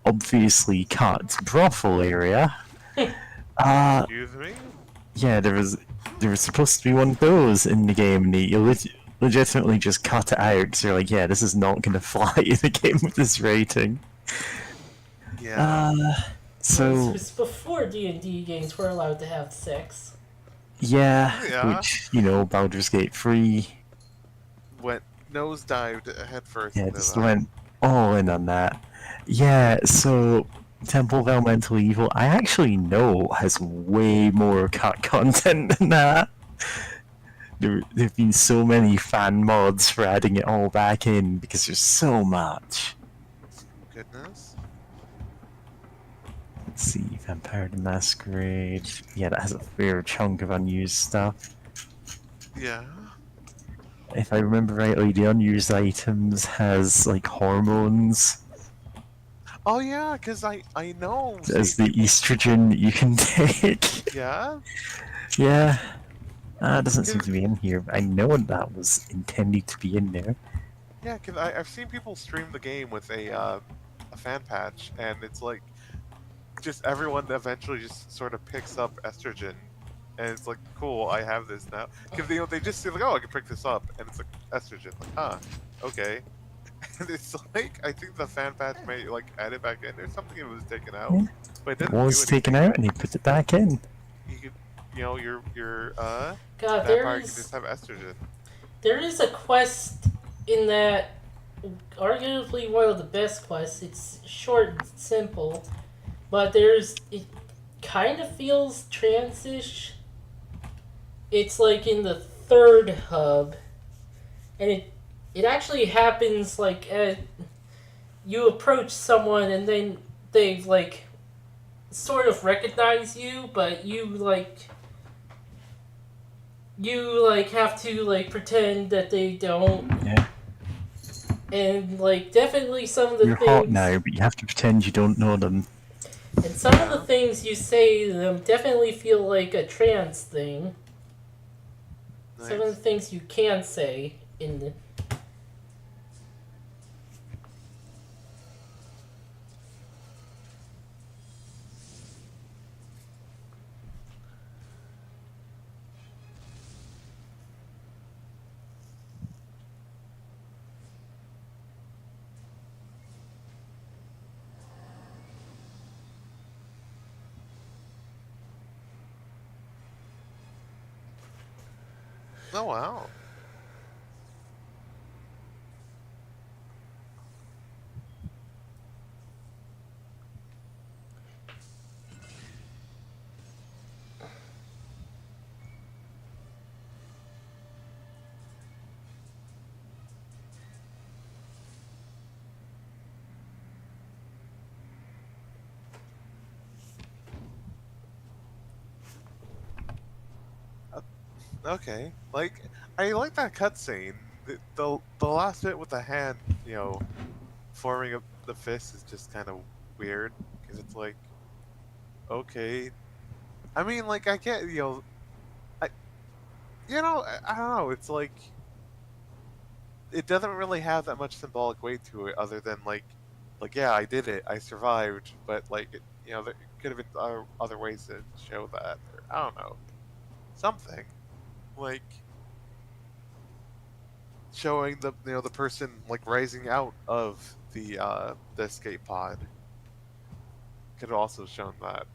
obviously cut brothel area. Excuse me? Yeah, there was supposed to be one of those in the game, and they legitimately just cut it out because they're like, yeah, this is not going to fly in a game with this rating. Yeah. So This was before D&D games were allowed to have sex. yeah, Yeah. which Baldur's Gate 3, Went nosedived headfirst yeah, into just that. went all in on that. Yeah, so Temple of Elemental Evil, I actually know has way more cut content than that. There've been so many fan mods for adding it all back in because there's so much. Goodness. Let's see, Vampire the Masquerade. Yeah, that has a fair chunk of unused stuff. Yeah. If I remember rightly, the unused items has like hormones Oh yeah, because I know. as the estrogen that you can take. Yeah. Yeah, that doesn't seem 'Cause- to be in here, but I know that was intended to be in there. Yeah, because I've seen people stream the game with a fan patch, and it's like just everyone eventually just sort of picks up estrogen, and it's like, cool, I have this now. Because they just say like, oh, I can pick this up, and it's like estrogen, like, huh, okay. And it's like I think the fan patch may like add it back in or something. It was taken out, Yeah. but it It didn't was do taken anything. out and he put it back in. You could, your God, vampire can just have estrogen. there is a quest in that, arguably one of the best quests. It's short and simple, but it kind of feels transish. It's like in the third hub, and it actually happens like you approach someone and then they like sort of recognize you, but you have to like pretend that they don't. Yeah. And like definitely some of the You're things hot now, but you have to pretend you don't know them. and some of the things you say to them definitely feel like a trans thing. Nice. Some of the things you can say in the Oh wow. Okay, like I like that cutscene. The last bit with the hand, forming up the fist is just kind of weird because it's like, okay. I mean, like I get, I, I don't know. It's like it doesn't really have that much symbolic weight to it, other than like yeah, I did it, I survived, but like there could have been other ways to show that. Or, I don't know, something like showing the person like rising out of the escape pod. Could have also shown that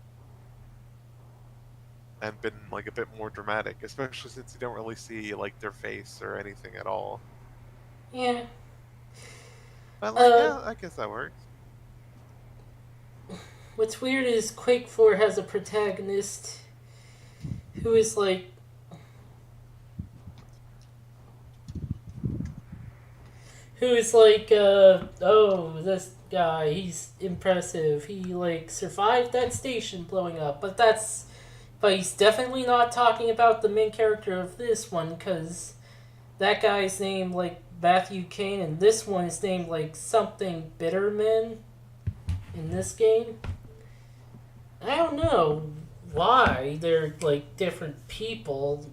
and been like a bit more dramatic, especially since you don't really see like their face or anything at all. yeah. But like, yeah, I guess that works. What's weird is Quake 4 has a protagonist who is like oh, this guy, he's impressive. He like survived that station blowing up, but he's definitely not talking about the main character of this one, because that guy's named like Matthew Kane, and this one is named like something Bitterman in this game. I don't know. why they're like different people.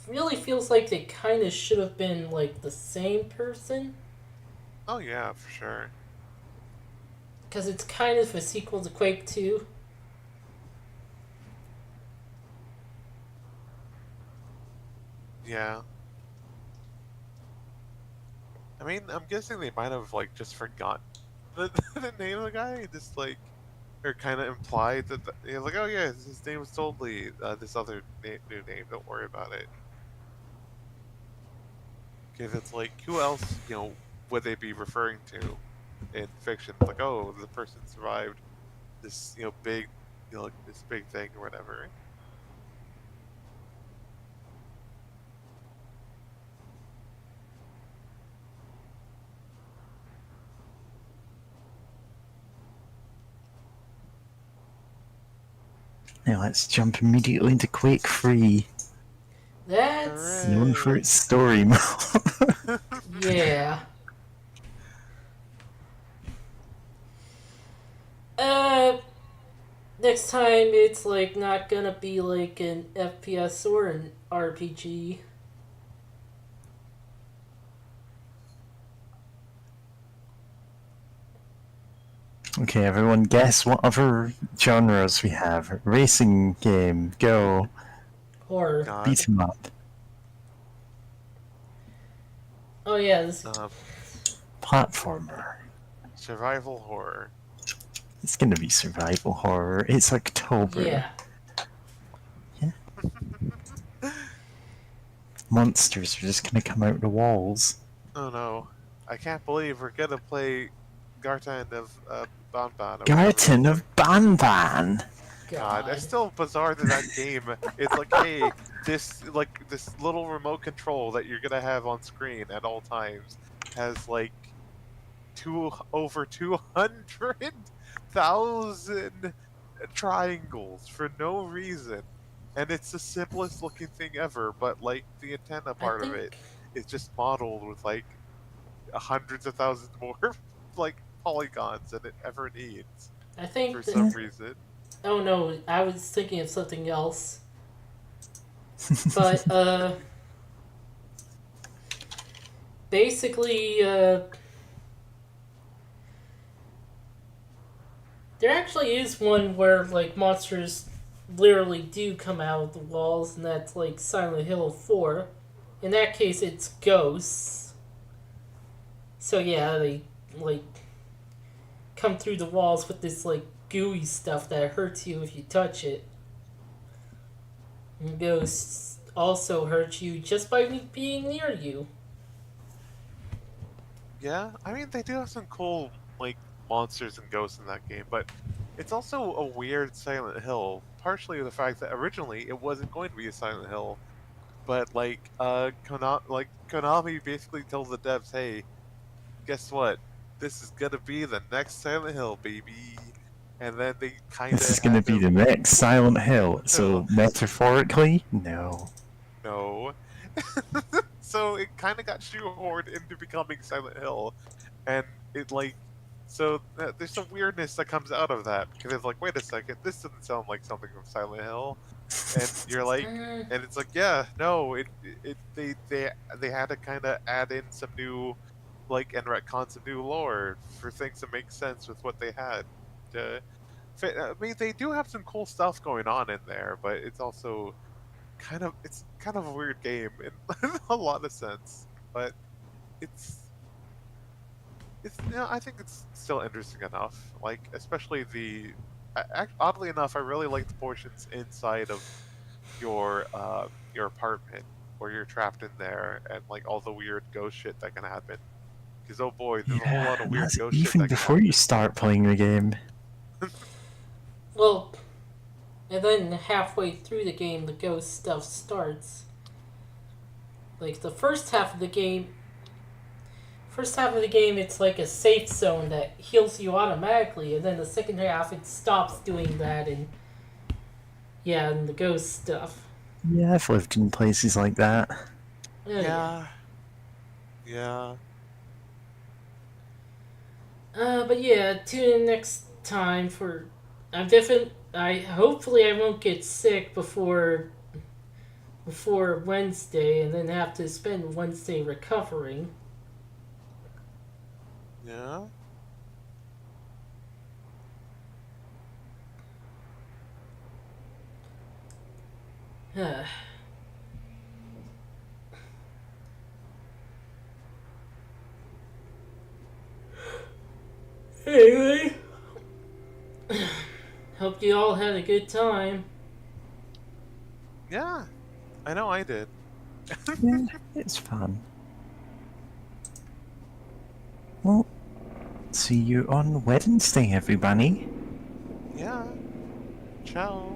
Really feels like they kind of should have been like the same person, Oh yeah, for sure. because it's kind of a sequel to Quake 2. Yeah. I mean, I'm guessing they might have like just forgotten the, the name of the guy, just like, or kind of implied that like, oh yeah, his name was totally this other new name. Don't worry about it. Because it's like, who else, would they be referring to in fiction? Like, oh, the person survived this, big, like this big thing or whatever. Now let's jump immediately into Quake 3. That's Known for its story mode. yeah. Uh, next time it's like not gonna be like an FPS or an RPG. Okay, everyone, guess what other genres we have. Racing game, go. Horror. God. Beat 'em up. Oh yeah, this Platformer. Survival horror. It's gonna be survival horror. It's October. yeah. Monsters are just gonna come out of the walls. Oh no, I can't believe we're gonna play Gartan of Banban. Garten of Banban! God, God. it's still bizarre that that game. It's like, hey, this little remote control that you're gonna have on screen at all times has like over 200,000 triangles for no reason, and it's the simplest looking thing ever. But like the antenna I part of think it is just modeled with like hundreds of thousands more like polygons than it ever needs I for think that. some reason. Oh no, I was thinking of something else. But basically there actually is one where like monsters literally do come out of the walls, and that's like Silent Hill 4. In that case, it's ghosts. So yeah, they like come through the walls with this like gooey stuff that hurts you if you touch it. And ghosts also hurt you just by being near you. Yeah, I mean they do have some cool like monsters and ghosts in that game, but it's also a weird Silent Hill. Partially the fact that originally it wasn't going to be a Silent Hill, but like Konami basically told the devs, "Hey, guess what? This is gonna be the next Silent Hill, baby." And then they kind of This is gonna be the next Silent Hill. So, metaphorically, no. no. So it kind of got shoehorned into becoming Silent Hill, and it like, so there's some weirdness that comes out of that because it's like, wait a second, this doesn't sound like something from Silent Hill, and you're like, and it's like, yeah, no, they had to kind of add in some new, like, and retcon some new lore for things to make sense with what they had. I mean, they do have some cool stuff going on in there, but it's also it's kind of a weird game in a lot of sense, but it's I think it's still interesting enough. Like especially oddly enough, I really like the portions inside of your apartment where you're trapped in there and like all the weird ghost shit that can happen. Because oh boy, there's a whole lot Yeah, of weird that's ghost shit even that can before happen. you start playing the game. Well, and then halfway through the game, the ghost stuff starts. Like the first half of the game, it's like a safe zone that heals you automatically, and then the second half, it stops doing that, and yeah, and the ghost stuff. Yeah, I've lived in places like that. Oh, yeah. Yeah. But yeah, tune in next time for. I'm definitely. I hopefully I won't get sick before Wednesday, and then have to spend Wednesday recovering. Yeah. Anyway, hope you all had a good time. Yeah. I know I did. Yeah, it's fun. Well, see you on Wednesday, everybody. Yeah. Ciao.